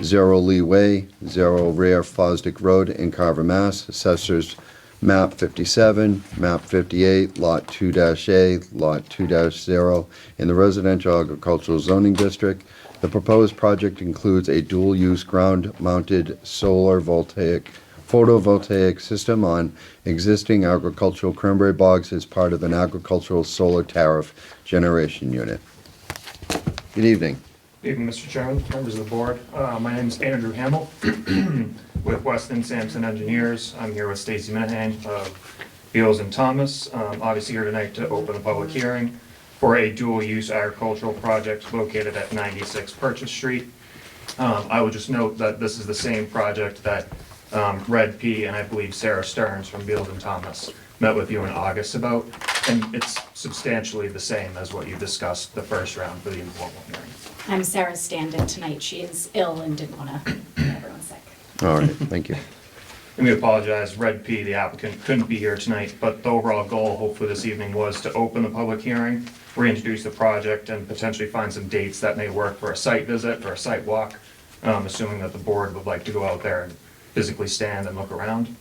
0 Lee Way, 0 Rare Fosdick Road in Carver, Mass. Assessors map 57, map 58, lot 2-A, lot 2-0 in the residential agricultural zoning district. The proposed project includes a dual-use ground-mounted photovoltaic system on existing agricultural cranberry bogs as part of an agricultural solar tariff generation unit. Good evening. Evening, Mr. Chairman, members of the board. My name is Andrew Hamill with Weston Sampson Engineers. I'm here with Stacy Minahan of Beals and Thomas. Obviously here tonight to open a public hearing for a dual-use agricultural project located at 96 Purchase Street. I would just note that this is the same project that Red P. and I believe Sarah Stearns from Beals and Thomas met with you in August about, and it's substantially the same as what you discussed the first round for the informal hearing. I'm Sarah's stand-in tonight. She is ill and didn't want to get everyone sick. All right, thank you. And we apologize, Red P., the applicant, couldn't be here tonight, but the overall goal, hopefully this evening, was to open the public hearing, reintroduce the project, and potentially find some dates that may work for a site visit or a site walk, assuming that the board would like to go out there and physically stand and look around.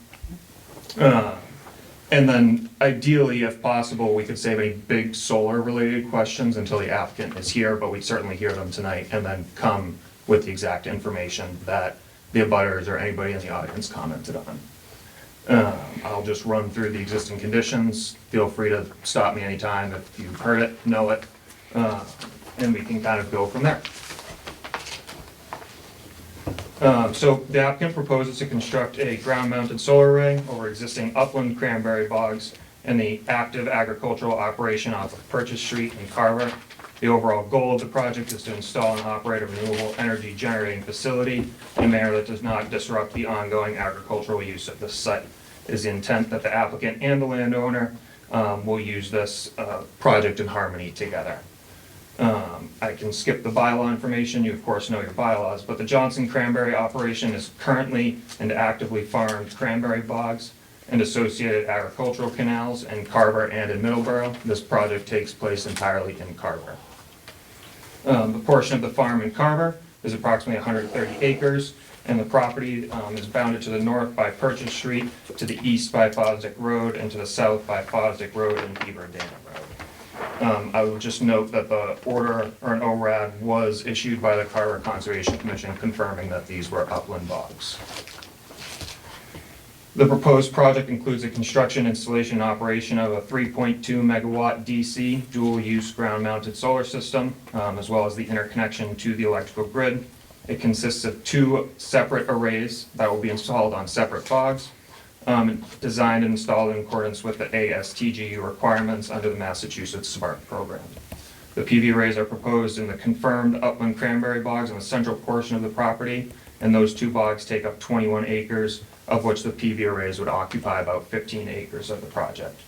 And then ideally, if possible, we could save any big solar-related questions until the applicant is here, but we'd certainly hear them tonight and then come with the exact information that the abutters or anybody in the audience commented on. I'll just run through the existing conditions. Feel free to stop me anytime if you've heard it, know it, and we can kind of go from there. So the applicant proposes to construct a ground-mounted solar array over existing upland cranberry bogs in the active agricultural operation off of Purchase Street in Carver. The overall goal of the project is to install and operate a renewable energy generating facility in a manner that does not disrupt the ongoing agricultural use of the site. It is the intent that the applicant and the landowner will use this project in harmony together. I can skip the bylaw information. You of course know your bylaws, but the Johnson Cranberry operation is currently and actively farmed cranberry bogs and associated agricultural canals in Carver and in Middleborough. This project takes place entirely in Carver. The portion of the farm in Carver is approximately 130 acres, and the property is bounded to the north by Purchase Street, to the east by Fosdick Road, and to the south by Fosdick Road and Beaver Dam Road. I would just note that the order, or an ORAD, was issued by the Carver Conservation Commission confirming that these were upland bogs. The proposed project includes a construction, installation, and operation of a 3.2 megawatt DC dual-use ground-mounted solar system, as well as the interconnection to the electrical grid. It consists of 2 separate arrays that will be installed on separate bogs, designed and installed in accordance with the ASTGU requirements under the Massachusetts SMART program. The PV arrays are proposed in the confirmed upland cranberry bogs in the central portion of the property, and those 2 bogs take up 21 acres, of which the PV arrays would occupy about 15 acres of the project.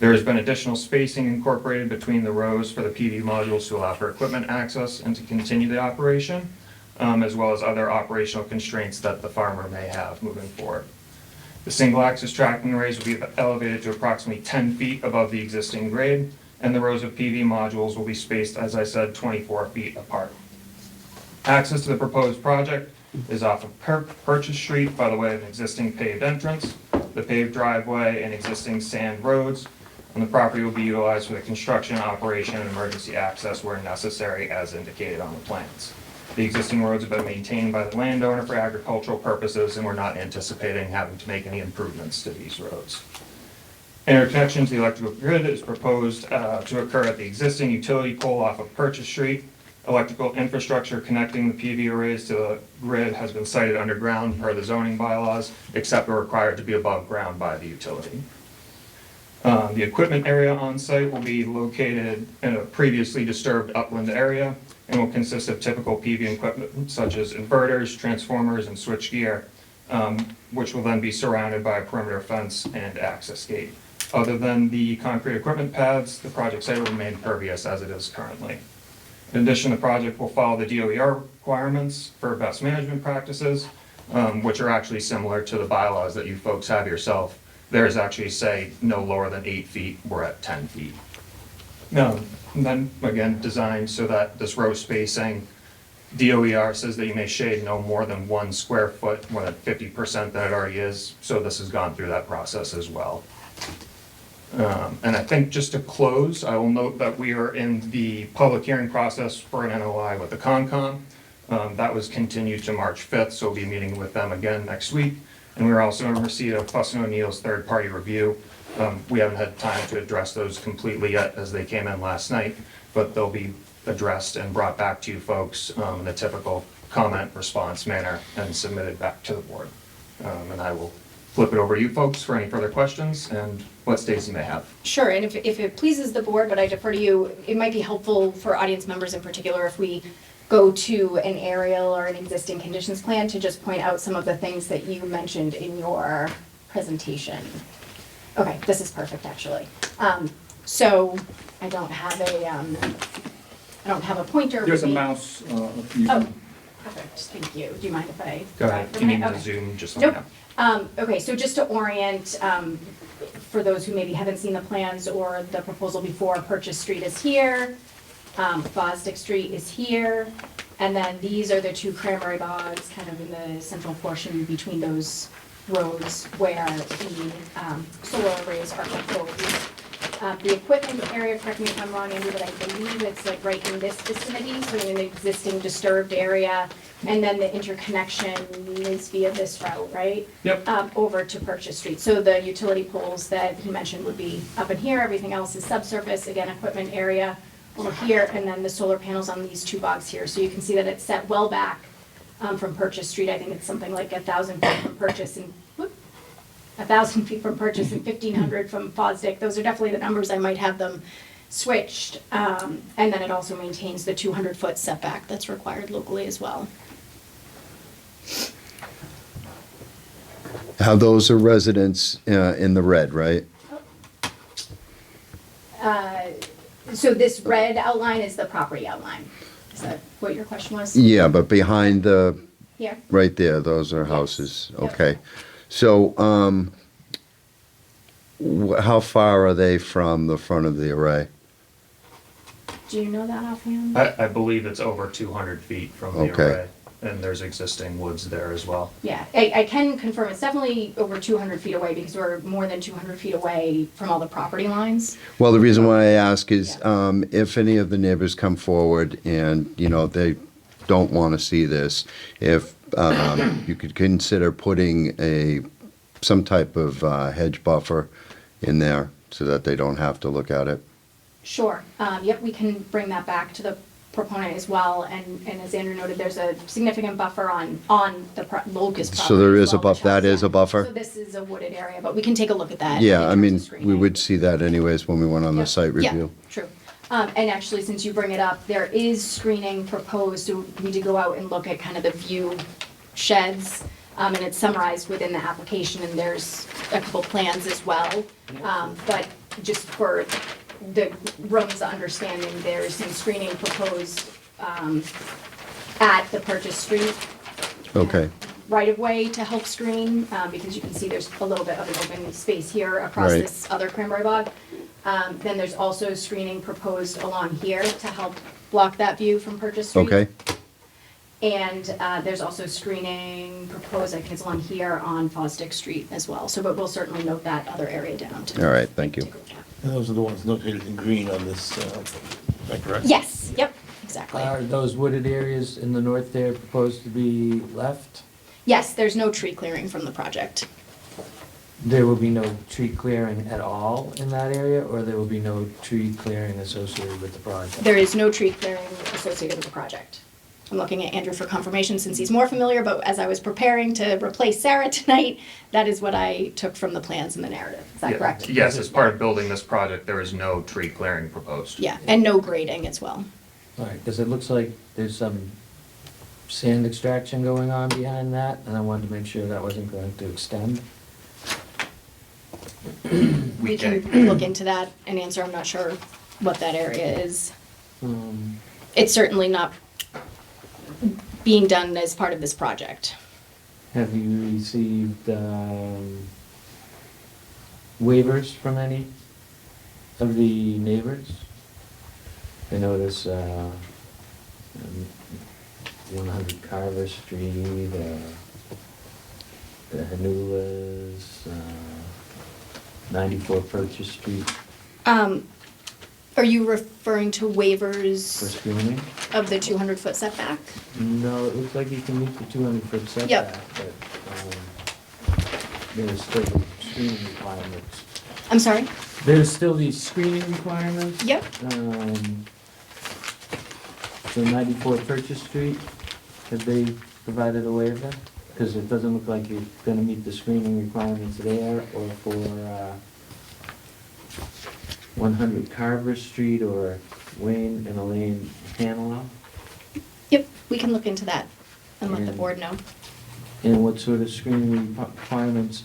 There has been additional spacing incorporated between the rows for the PV modules to allow for equipment access and to continue the operation, as well as other operational constraints that the farmer may have moving forward. The single-axis tracking arrays will be elevated to approximately 10 feet above the existing grade, and the rows of PV modules will be spaced, as I said, 24 feet apart. Access to the proposed project is off of Purchase Street by the way of an existing paved entrance, the paved driveway, and existing sand roads, and the property will be utilized for the construction, operation, and emergency access where necessary as indicated on the plans. The existing roads have been maintained by the landowner for agricultural purposes, and we're not anticipating having to make any improvements to these roads. Interconnection to the electrical grid is proposed to occur at the existing utility pole off of Purchase Street. Electrical infrastructure connecting the PV arrays to the grid has been sited underground per the zoning bylaws, except are required to be above ground by the utility. The equipment area on site will be located in a previously disturbed upland area and will consist of typical PV equipment such as inverters, transformers, and switchgear, which will then be surrounded by a perimeter fence and access gate. Other than the concrete equipment pads, the project site will remain pervious as it is currently. In addition, the project will follow the DOER requirements for best management practices, which are actually similar to the bylaws that you folks have yourself. There's actually say no lower than 8 feet, we're at 10 feet. Now, and then again, designed so that this row spacing, DOER says that you may shade no more than 1 square foot, more than 50% that it already is, so this has gone through that process as well. And I think just to close, I will note that we are in the public hearing process for an NOI with the Concom. That was continued to March 5th, so we'll be meeting with them again next week. And we're also in receipt of Fuss & O'Neill's third-party review. We haven't had time to address those completely yet as they came in last night, but they'll be addressed and brought back to you folks in the typical comment response manner and submitted back to the board. And I will flip it over to you folks for any further questions and what Stacy may have. Sure, and if it pleases the board, but I defer to you, it might be helpful for audience members in particular if we go to an aerial or an existing conditions plan to just point out some of the things that you mentioned in your presentation. Okay, this is perfect, actually. So I don't have a pointer. There's a with me. mouse. Oh, perfect, thank you. Do you mind if I? Go ahead, if you need me to Okay. zoom, just let me Nope. know. Okay, so just to orient, for those who maybe haven't seen the plans or the proposal before, Purchase Street is here, Fosdick Street is here, and then these are the 2 cranberry bogs, kind of in the central portion between those roads where the solar arrays are proposed. The equipment area, correct me if I'm wrong, Andy, but I believe it's like right in this vicinity, so in an existing disturbed area. And then the interconnection is via this route, right? Yep. Over to Purchase Street. So the utility poles that he mentioned would be up in here, everything else is subsurface, again, equipment area over here, and then the solar panels on these 2 bogs here. So you can see that it's set well back from Purchase Street. I think it's something like 1,000 feet from Purchase and 1,000 feet from Purchase and 1,500 from Fosdick. Those are definitely the numbers. I might have them switched. And then it also maintains the 200-foot setback that's required locally as well. How those are residents in the red, right? So this red outline is the property outline. Is that what your question was? Yeah, but behind the, Here? right there, those are Yes. houses. Yep. Okay. So, how far are they from the front of the array? Do you know that offhand? I believe it's over 200 feet from the Okay. array, and there's existing woods there as well. Yeah, I can confirm it's definitely over 200 feet away because we're more than 200 feet away from all the property lines. Well, the reason why I ask is, if any of the neighbors come forward and, you know, they don't want to see this, if you could consider putting some type of hedge buffer in there so that they don't have to look at it. Sure, yep, we can bring that back to the proponent as well, and as Andrew noted, there's a significant buffer on the locust property. So there as is a well, which that helps, is a yeah. buffer? So this is a wooded area, but we can take a look at that. Yeah, in I terms mean, of we screening. would see that anyways when we went on the Yep. site Yeah, review. true. And actually, since you bring it up, there is screening proposed, so we did go out and look at kind of the view sheds, and it's summarized within the application, and there's a couple plans as well. But just for the room's understanding, there's some screening proposed at the Purchase Street Okay, right-of-way to help screen, because you can see there's a little bit of an open space here across Right. this other cranberry bog. Then there's also screening proposed along here to help block that view from Purchase Street. okay, And there's also screening proposed, I think it's along here on Fosdick Street as well. So, but we'll certainly note that other area down to. all right, thank you. take a look at. And those are the ones notated in green on this, is that correct? Yes, yep, exactly. Are those wooded areas in the north there proposed to be left? Yes, there's no tree clearing from the project. There will be no tree clearing at all in that area, or there will be no tree clearing associated with the project? There is no tree clearing associated with the project. I'm looking at Andrew for confirmation since he's more familiar, but as I was preparing to replace Sarah tonight, that is what I took from the plans and the narrative. Is that Yeah. correct? Yes, as part of building this project, there is no tree clearing proposed. Yeah, and no grading as well. All right, because it looks like there's some sand extraction going on behind that, and I wanted to make sure that wasn't going to extend. We can look into that and answer. I'm not sure what that area is. Um, It's certainly not being done as part of this project. Have you received waivers from any of the neighbors? I notice 100 Carver Street, the Hanulas, 94 Purchase Street Are you referring to for waivers screening. of the 200-foot setback? No, it looks like you can meet the 200-foot setback, Yep. but there's still the screening requirements. I'm sorry? There's still these screening requirements. Yep. So 94 Purchase Street, have they provided a waiver? Because it doesn't look like you're gonna meet the screening requirements there, or for 100 Carver Street, or Wayne and Elaine Hanwell? Yep, we can look into that and let the And- board know. And what sort of screening requirements,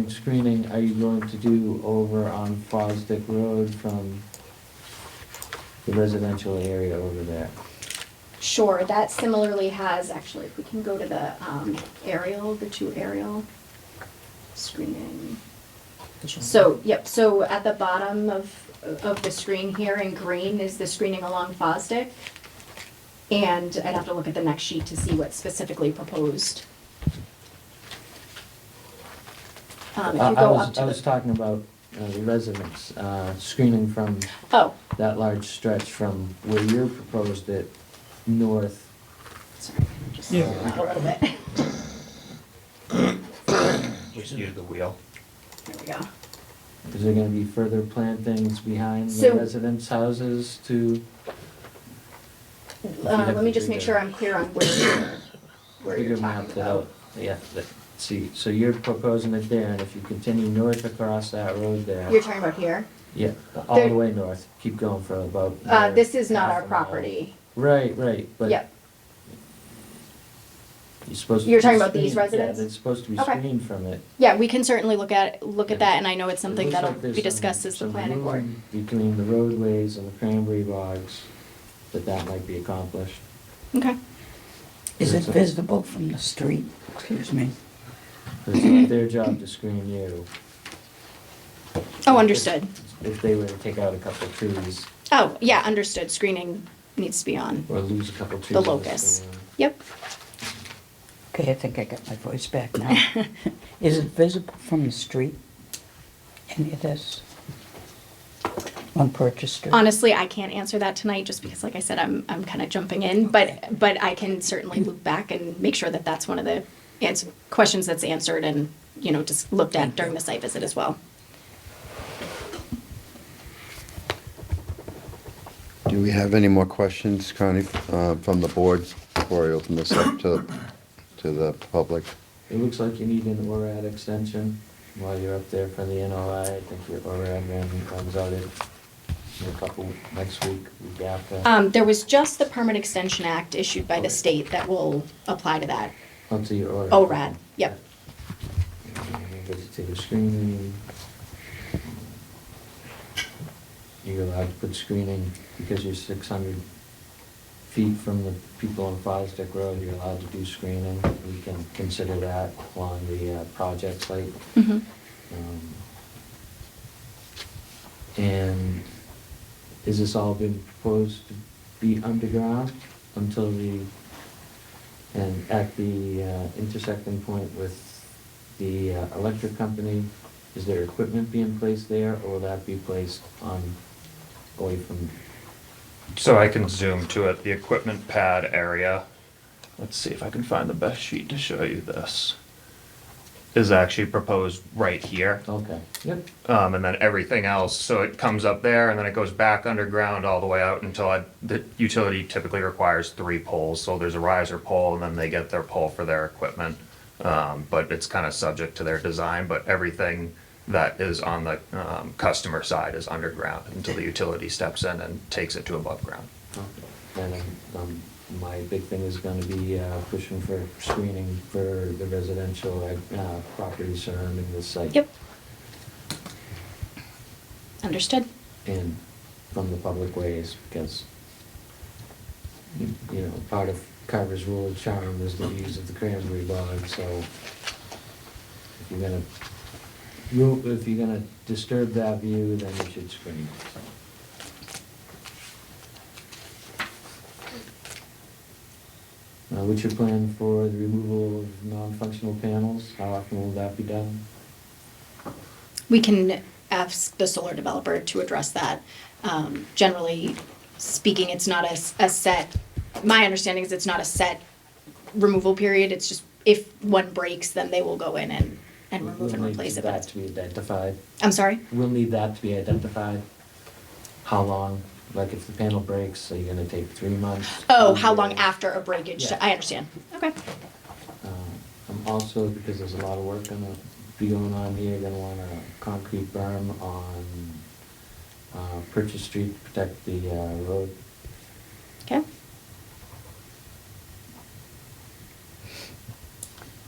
screening are you going to do over on Fosdick Road from the residential area over there? Sure, that similarly has, actually, if we can go to the aerial, the two aerial screening. So, yep, so at the bottom of the screen here in green is the screening along Fosdick. And I'd have to look at the next sheet to see what's specifically proposed. If you go up to I was the, talking about the residents, screening from oh, that large stretch from where you're proposed it north. sorry, just a little bit. Just use the wheel. There we go. Is there gonna be further plantings behind the So- residents' houses to? Let me just make sure I'm clear on where you're Bigger map talking that about. yeah, see, so you're proposing it there, and if you continue north across that road there. You're talking about here? Yeah, all There- the way north, keep going for about. This is not half our a mile. property. Right, but. Yep, You're supposed to. You're be talking about these screened- residents? Yeah, they're supposed to be Okay. screened from it. yeah, we can certainly look at that, and I know it's something It looks that'll like there's be discussed as the some planning board. room between the roadways and the cranberry bogs, that might be accomplished. Okay. Is it visible from the street? Excuse me. It's not their job to screen you. Oh, understood. If they were to take out a couple of trees, Oh, yeah, understood. Screening needs to be on. or lose a couple of trees. The in locus. storm. Yep. Okay, I think I got my voice back now. Is it visible from the street? Any of this? On Purchase Street? Honestly, I can't answer that tonight, just because, like I said, I'm kind of jumping in, but I can certainly loop back and make sure that that's one of the questions that's answered and, just looked at during the site visit as well. Do we have any more questions, Connie, from the board before I open this up to the public? It looks like you need an ORAD extension while you're up there for the NOI. I think your ORAD runs out in a couple, next week after. There was just the Permit Extension Act issued by the state that will apply to that. Onto your ORAD. ORAD, yep. Vegetative screening. You're allowed to put screening because you're 600 feet from the people on Fosdick Road, you're allowed to do screening. We can consider that along the project site. Mhm. And is this all been proposed to be underground until and at the intersecting point with the electric company? Is there equipment being placed there, or will that be placed away from So I can zoom to it, the equipment pad area. Let's see if I can find the best sheet to show you this. Is actually proposed right here. Okay, yep. And then everything else, so it comes up there and then it goes back underground all the way out until the utility typically requires 3 poles. So there's a riser pole and then they get their pole for their equipment. But it's kind of subject to their design, but everything that is on the customer side is underground until the utility steps in and takes it to above ground. And my big thing is gonna be pushing for screening for the residential properties surrounding this site. Yep. Understood. And from the public ways, because, you know, part of Carver's rule of charm is the views of the cranberry bog, so if you're gonna disturb that view, then you should screen it. What's your plan for the removal of non-functional panels? How often will that be done? We can ask the solar developer to address that. Generally speaking, it's not a set, my understanding is it's not a set removal period. It's just if one breaks, then they will go in and remove and replace it. We'll But need that to be identified. I'm sorry? We'll need that to be identified. How long? Like if the panel breaks, are you gonna take 3 months? Oh, 2 how long years? after a breakage? Yeah. I understand. Okay. I'm also, because there's a lot of work gonna be going on here, gonna want a concrete berm on Purchase Street to protect the road. Okay.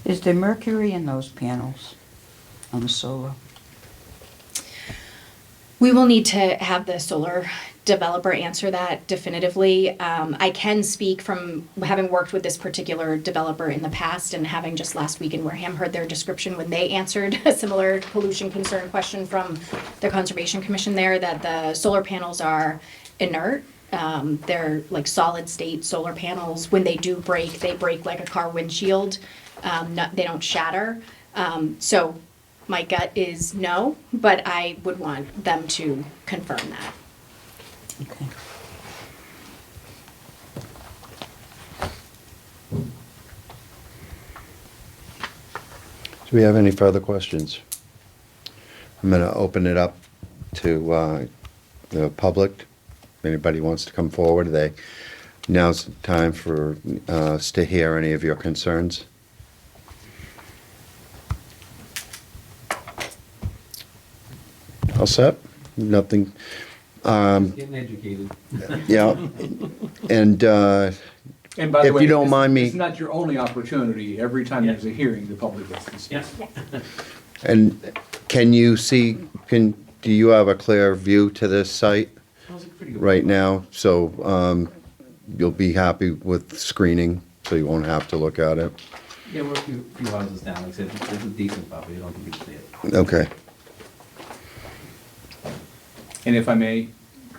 Is there mercury in those panels on the solar? We will need to have the solar developer answer that definitively. I can speak from having worked with this particular developer in the past and having just last week in Wareham heard their description when they answered a similar pollution concern question from the Conservation Commission there, that the solar panels are inert. They're like solid state solar panels. When they do break, they break like a car windshield. They don't shatter. So my gut is no, but I would want them to confirm that. Okay. Do we have any further questions? I'm going to open it up to the public. If anybody wants to come forward, now's the time for us to hear any of your concerns. All set? Nothing? Getting educated. Yeah. And And by the If way, you don't mind me- It's not your only opportunity. Every time there's a hearing, the public gets to speak. And can you see, do you have a clear view to this site Sounds like pretty good. right now? So you'll be happy with screening, so you won't have to look at it? Yeah, we're a few houses down, like I said, it's a decent property, I don't think you see it. Okay. And if I may,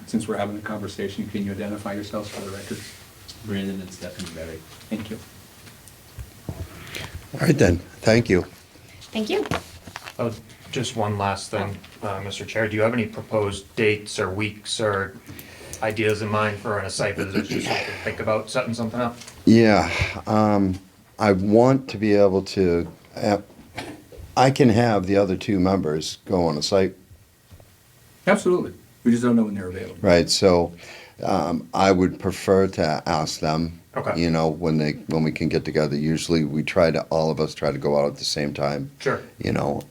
since we're having a conversation, can you identify yourselves for the record? Brandon and Stephanie Berry. Thank you. All right then, thank you. Thank you. Oh, just one last thing, Mr. Chair. Do you have any proposed dates or weeks or ideas in mind for a site visit, just so we can think about setting something up? Yeah, I want to be able to, I can have the other 2 members go on a site, Absolutely. We just don't know when they're available. right? So I would prefer to ask them, Okay. you know, when we can get together. Usually we all of us try to go out at the same time. Sure. You know,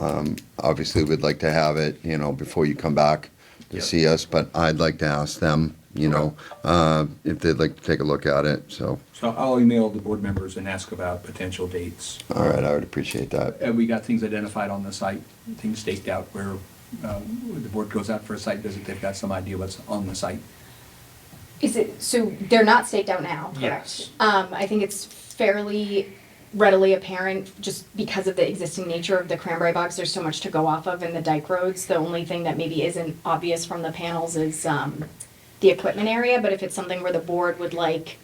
obviously we'd like to have it, you know, before you come back to Yep. see us, but I'd like to ask them, you know, if they'd like to take a look at it, so, So I'll email the board members and ask about potential dates. all right, I would appreciate that. And we got things identified on the site, things staked out where the board goes out for a site visit, they've got some idea what's on the site. Is it, so they're not staked out now, correct? Yes. I think it's fairly readily apparent, just because of the existing nature of the cranberry bogs, there's so much to go off of in the dike roads. The only thing that maybe isn't obvious from the panels is the equipment area, but if it's something where the board would like,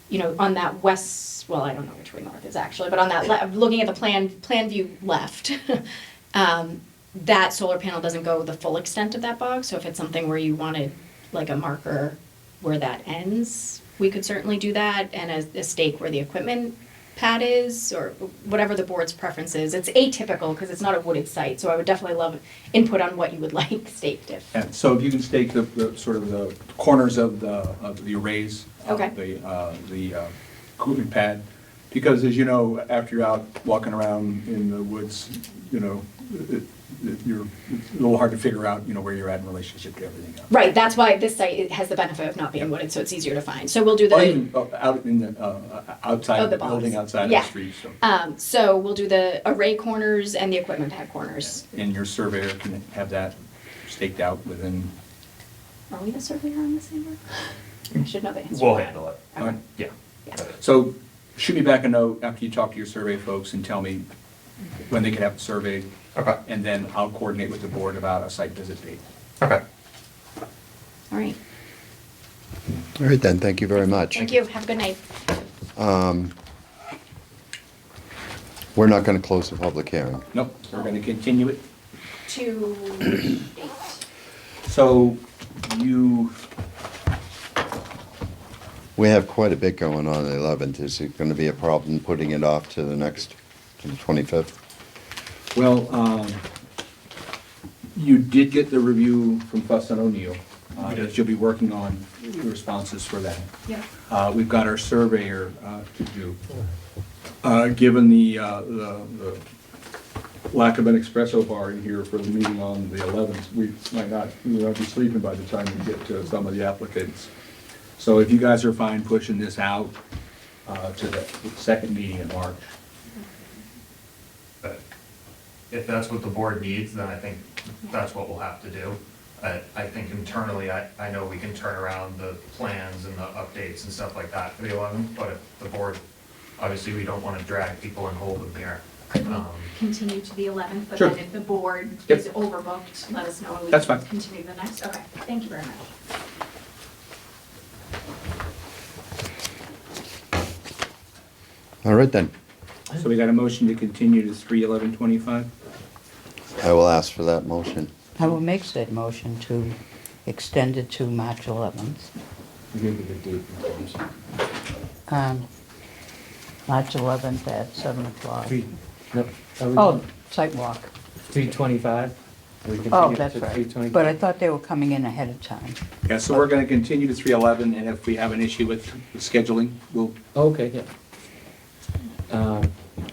you know, on that west, well, I don't know which way north is actually, but on that, looking at the plan view left, that solar panel doesn't go the full extent of that bog, so if it's something where you wanted like a marker where that ends, we could certainly do that, and a stake where the equipment pad is, or whatever the board's preference is. It's atypical because it's not a wooded site, so I would definitely love input on what you would like staked if. And so if you can stake the sort of the corners of the arrays. Okay. The equipment pad, because as you know, after you're out walking around in the woods, you know, it's a little hard to figure out, you know, where you're at in relationship to everything else. Right, that's why this site it has the benefit of not being wooded, so it's easier to find. So we'll do Or the, even out in the, outside Oh, of the the building, box. outside of Yeah. the street, so. so we'll do the array corners and the equipment pad corners. And your surveyor can have that staked out within, Are we the surveyor on the same board? I should know the answer. We'll handle it. Okay. Yeah. Yeah. so shoot me back a note after you talk to your survey folks and tell me when they can have it surveyed. Okay. And then I'll coordinate with the board about a site visit date. Okay. All right, All right then, thank you very much. thank you, have a good night. We're not gonna close the public hearing. Nope, we're gonna continue it. To 8. So you, We have quite a bit going on the 11th. Is it gonna be a problem putting it off to the next, to the 25th? well, you did get the review from Fuss and O'Neill. That you'll be working on the responses for that. Yeah. We've got our surveyor to do. Given the lack of an espresso bar in here for the meeting on the 11th, we might be sleeping by the time we get to some of the applicants. So if you guys are fine pushing this out to the second meeting in March. But if that's what the board needs, then I think that's what we'll have to do. I think internally, I know we can turn around the plans and the updates and stuff like that for the 11th, but if the board, obviously, we don't want to drag people and hold them here. Could we continue to the 11th, but Sure. then if the board Yep. is overbooked, let us know and we That's can fine. continue the next? Okay, thank you very much. All right then, So we got a motion to continue to 3/11/25? I will ask for that motion. I will make said motion to extend it to March 11th. Give you the date and times. March 11th at 7 o'clock. No, are we? Oh, sidewalk. 3:25? Oh, that's right. But I thought they were coming in ahead of time. Yeah, so we're gonna continue to 3/11, and if we have an issue with scheduling, we'll, Okay, yeah.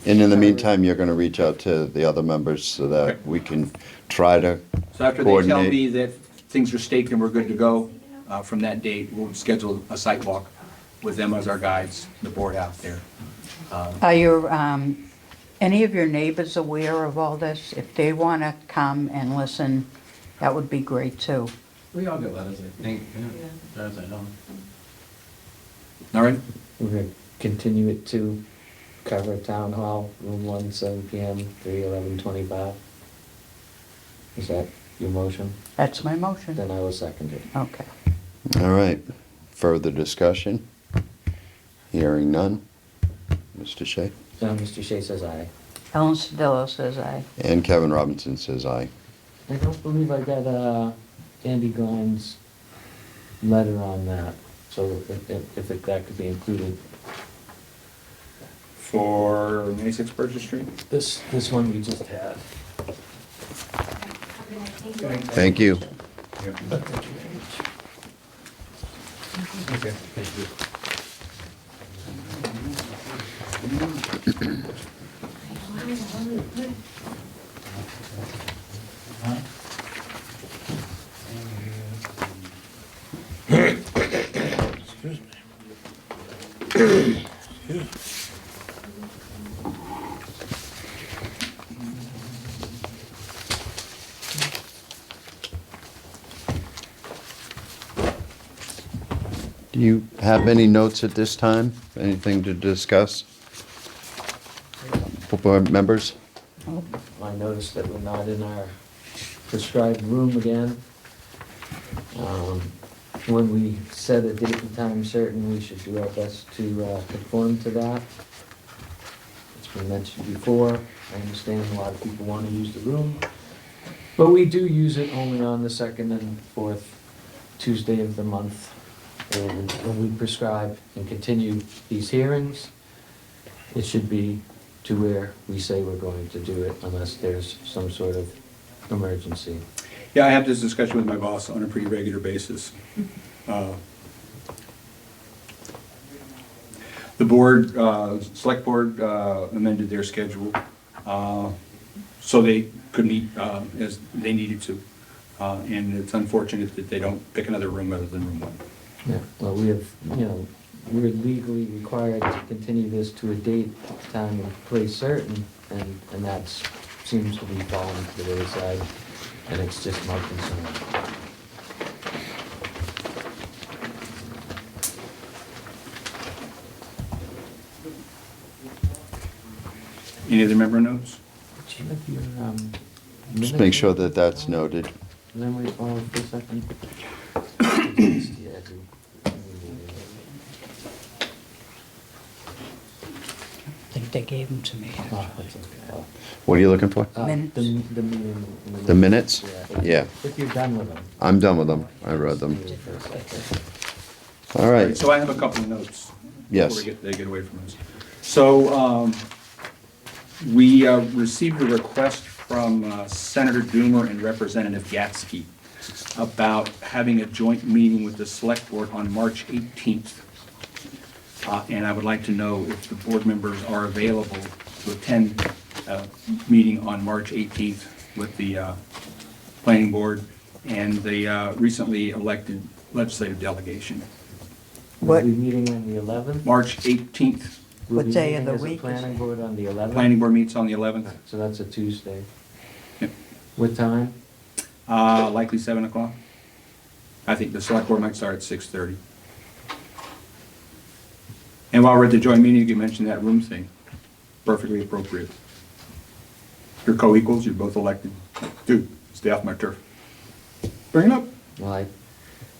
And in the meantime, you're gonna reach out to the other members so that we can try to so after they tell coordinate. me that things are staked and we're good to go, from that date, we'll schedule a site walk with them as our guides, the board out there. Are your, any of your neighbors aware of all this? If they want to come and listen, that would be great too. We all get letters, I think, yeah, as I know. All right? We're gonna continue it to Carver Town Hall, room 1, 7 PM, 3/11/25. Is that your motion? That's my motion. Then I will second it. Okay. All right, further discussion? Hearing none. Mr. Shea? Mr. Shea says aye. Ellen Sedillo says aye. And Kevin Robinson says aye. I don't believe I got Andy Glenn's letter on that, so if that could be included. For 96 Burgess Street? This one we just had. Thank you. Okay, thank you. Excuse me. Do you have any notes at this time? Anything to discuss? Board members? I noticed that we're not in our prescribed room again. When we set a date and time certain, we should do our best to conform to that. It's been mentioned before, I understand a lot of people want to use the room, but we do use it only on the second and fourth Tuesday of the month, And when we prescribe and continue these hearings, it should be to where we say we're going to do it unless there's some sort of emergency. Yeah, I have this discussion with my boss on a pretty regular basis. The board, select board amended their schedule, so they could meet as they needed to. And it's unfortunate that they don't pick another room other than room 1. Yeah, well, we have, we're legally required to continue this to a date, time, and place certain, and that seems to be falling to the wayside, and it's just my concern. Any other member notes? Do you have your, Just make sure that that's noted. Then wait, hold on for a second. I think they gave them to me. Oh, that's okay. What are you looking for? Minutes. The meeting. The minutes? Yeah. Yeah, If you're done with them. I'm done with them. I read them. All right. So I have a couple of notes. Yes. Before they get away from us. So, we received a request from Senator Doomer and Representative Gatsky about having a joint meeting with the Select Board on March 18th. And I would like to know if the board members are available to attend a meeting on March 18th with the Planning Board and the recently elected legislative delegation. We'll What? be meeting on the 11th. March 18th, We'll What be day of meeting the as a week is Planning it? board on the 11th. Planning Board meets on the 11th, So that's a Tuesday. Yep. What time? likely 7 o'clock. I think the Select Board might start at 6:30. And while we're at the joint meeting, you can mention that room thing. Perfectly appropriate. You're co-equals, you're both elected. Dude, stay off my turf. Bring it up. Well, I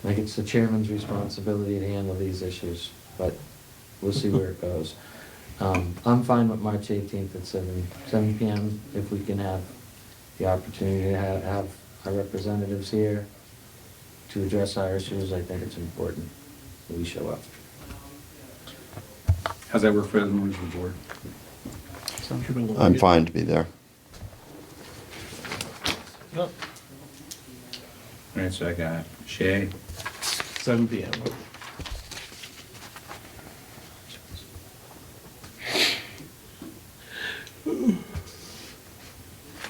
think it's the chairman's responsibility to handle these issues, but we'll see where it goes. I'm fine with March 18th at 7 PM, if we can have the opportunity to have our representatives here to address our issues. I think it's important that we show up. How's that work for the members of the board? I'm fine to be there. All right, so I got Shay, 7 PM.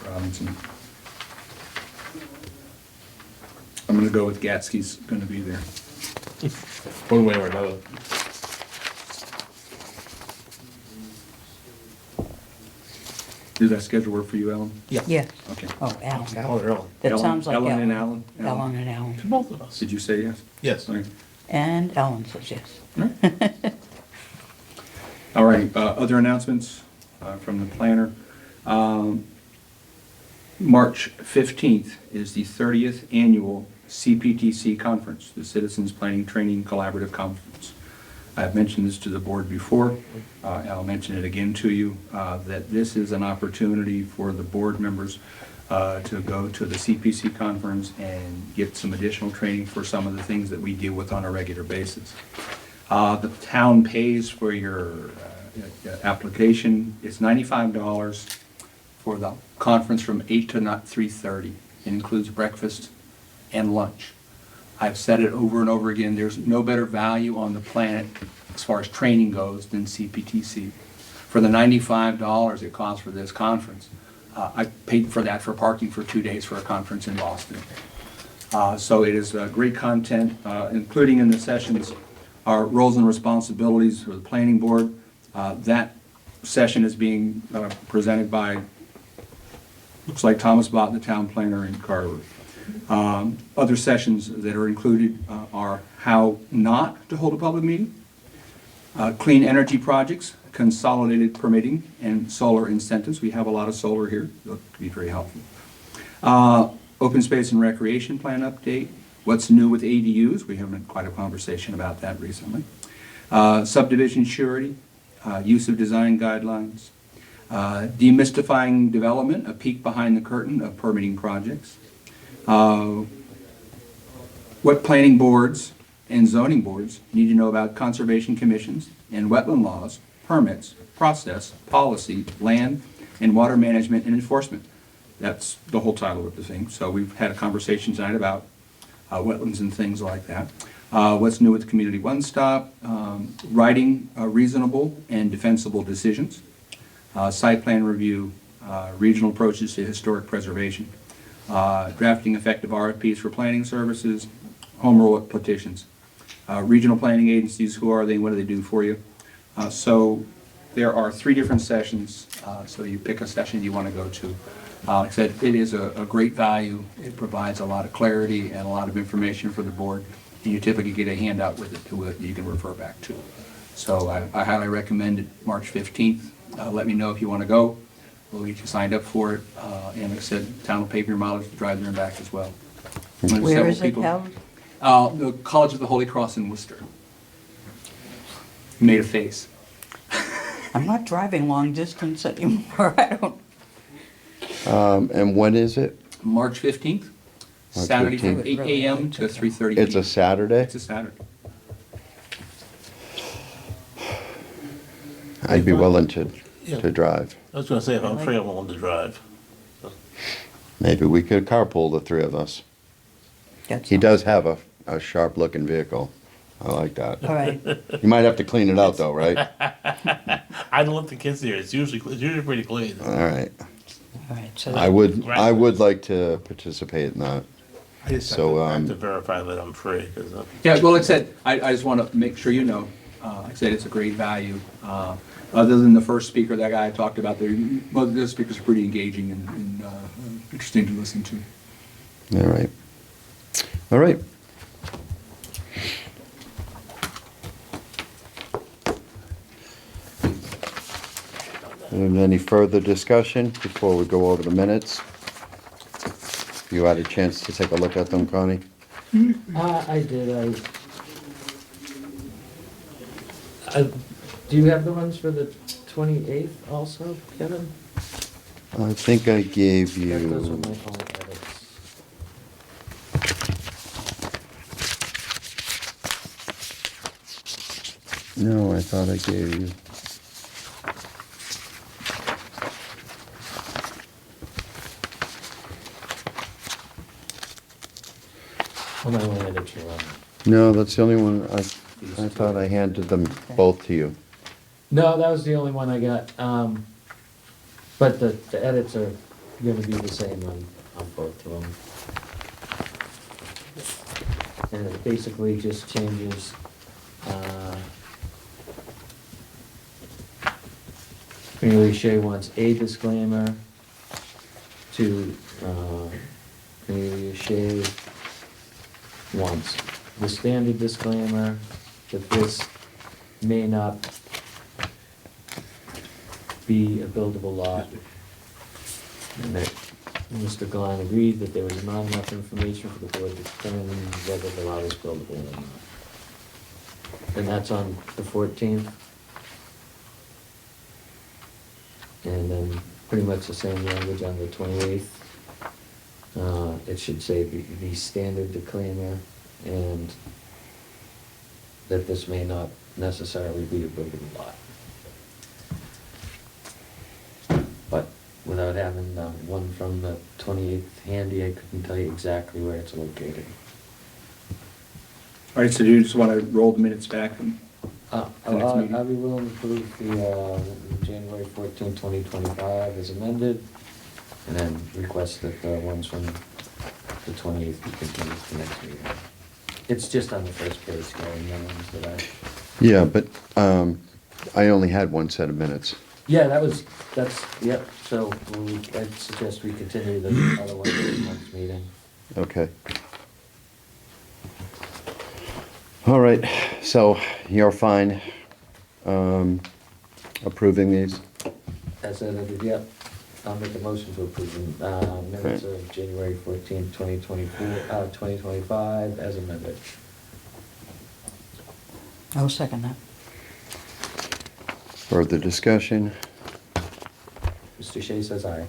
Robinson. I'm gonna go with Gatsky's gonna be there. One way or another. Does that schedule work for you, Ellen? Yeah. Okay. Oh, Alan. Oh, they're on. That Ellen- sounds like Ellen Ellen. and Alan? Ellen and Alan. To both of us. Did you say yes? Yes. Okay. And Ellen says yes. All right, other announcements from the planner. March 15th is the 30th Annual CPTC Conference, the Citizens Planning Training Collaborative Conference. I've mentioned this to the board before. I'll mention it again to you, that this is an opportunity for the board members to go to the CPC conference and get some additional training for some of the things that we deal with on a regular basis. The town pays for your application. It's $95 for the conference from 8 to 3:30. It includes breakfast and lunch. I've said it over and over again, there's no better value on the planet as far as training goes than CPTC. For the $95 it costs for this conference, I paid for that for parking for 2 days for a conference in Boston. So it is great content, including in the sessions our roles and responsibilities for the planning board. That session is being presented by, looks like Thomas Bott, the town planner in Carver. Other sessions that are included are how not to hold a public meeting, clean energy projects, consolidated permitting, and solar incentives. We have a lot of solar here, that could be very helpful. Open space and recreation plan update, what's new with ADUs, we haven't had quite a conversation about that recently. Subdivision surety, use of design guidelines, demystifying development, a peek behind the curtain of permitting projects. What planning boards and zoning boards need to know about conservation commissions and wetland laws, permits, process, policy, land, and water management and enforcement. That's the whole title of the thing. So we've had a conversation tonight about wetlands and things like that. What's new with Community One Stop, writing reasonable and defensible decisions, site plan review, regional approaches to historic preservation, drafting effective RFPs for planning services, home rule petitions, regional planning agencies, who are they, what do they do for you? So there are 3 different sessions, so you pick a session you want to go to. Like I said, it is a great value. It provides a lot of clarity and a lot of information for the board. And you typically get a handout with it that you can refer back to. So I highly recommend it, March 15th. Let me know if you want to go. We'll get you signed up for it. And like I said, town will pay for your mileage to drive there and back as well. And there's Where several is it people- held? The College of the Holy Cross in Worcester. Made a face. I'm not driving long distance anymore. I don't, And when is it? March 15th, March Saturday from 15th. 8 a.m. to 3:30 p.m. It's a Saturday? It's a Saturday. I'd be willing to Yeah. drive. I was gonna say, if I'm free, I'm willing to drive. Maybe we could carpool, the 3 of us. that's He does have a sharp-looking vehicle. I like that. all right. You might have to clean it out, though, right? I don't let the kids there, it's usually pretty clean. All right. All right, so I would like to participate in that. I just have So, to- I have to verify that I'm free, because Yeah, well, like I said, I just want to make sure you know, like I said, it's a great value. Other than the first speaker, that guy I talked about, well, the speakers are pretty engaging and interesting to listen to. All right. All right. Any further discussion before we go over the minutes? You had a chance to take a look at them, Connie? I did, do you have the ones for the 28th also, Kevin? I think I gave Those are you, my only edits. no, I thought I gave you. Oh, my only edits are on. No, that's the only one, I thought I handed them both to you. No, that was the only one I got, but the edits are gonna be the same on both of them. And it basically just changes, Cornelia Shea wants a disclaimer to, Cornelia Shea wants the standard disclaimer that this may not be a buildable lot. And that Mr. Glenn agreed that there was not enough information for the board to determine whether the lot is buildable or not. And that's on the 14th. And then pretty much the same language on the 28th. It should say the standard disclaimer and that this may not necessarily be a buildable lot. But without having one from the 28th handy, I couldn't tell you exactly where it's located. All right, so do you just want to roll the minutes back? I'll be willing to approve the January 14, 2025 as amended, and then request that the ones from the 28th be continued to the next meeting. It's just on the first page, going the ones that I... Yeah, but I only had one set of minutes. Yeah, yep, so I'd suggest we continue the other one to the next meeting. Okay. All right, so you're fine approving these? As edited, yep. I'll make a motion to approve the minutes of January 14, 2025 as amended. I'll second that. Further discussion? Mr. Shea says aye.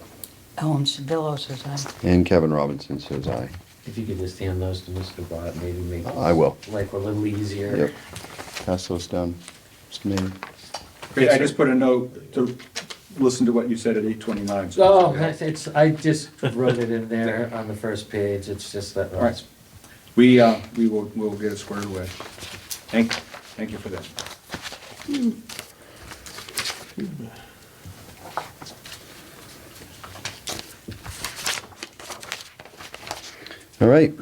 Ellen Sedillo says aye. And Kevin Robinson says aye. If you could just hand those to Mr. Bott, maybe make I will. life a little easier. Yep. Pass those down, Mr. Mayor. Great, I just put a note to listen to what you said at 8:29. Oh, I just wrote it in there on the first page, it's just that. All right. We'll get it squared away. Thank you for that. All right.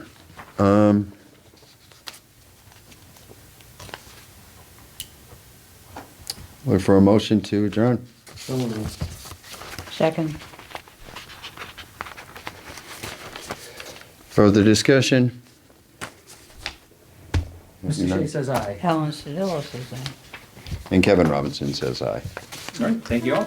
Look for a motion to adjourn. Second, Further discussion? Mr. Shea says aye. Helen Sodillo says that. And Kevin Robinson says aye. All right, thank you all.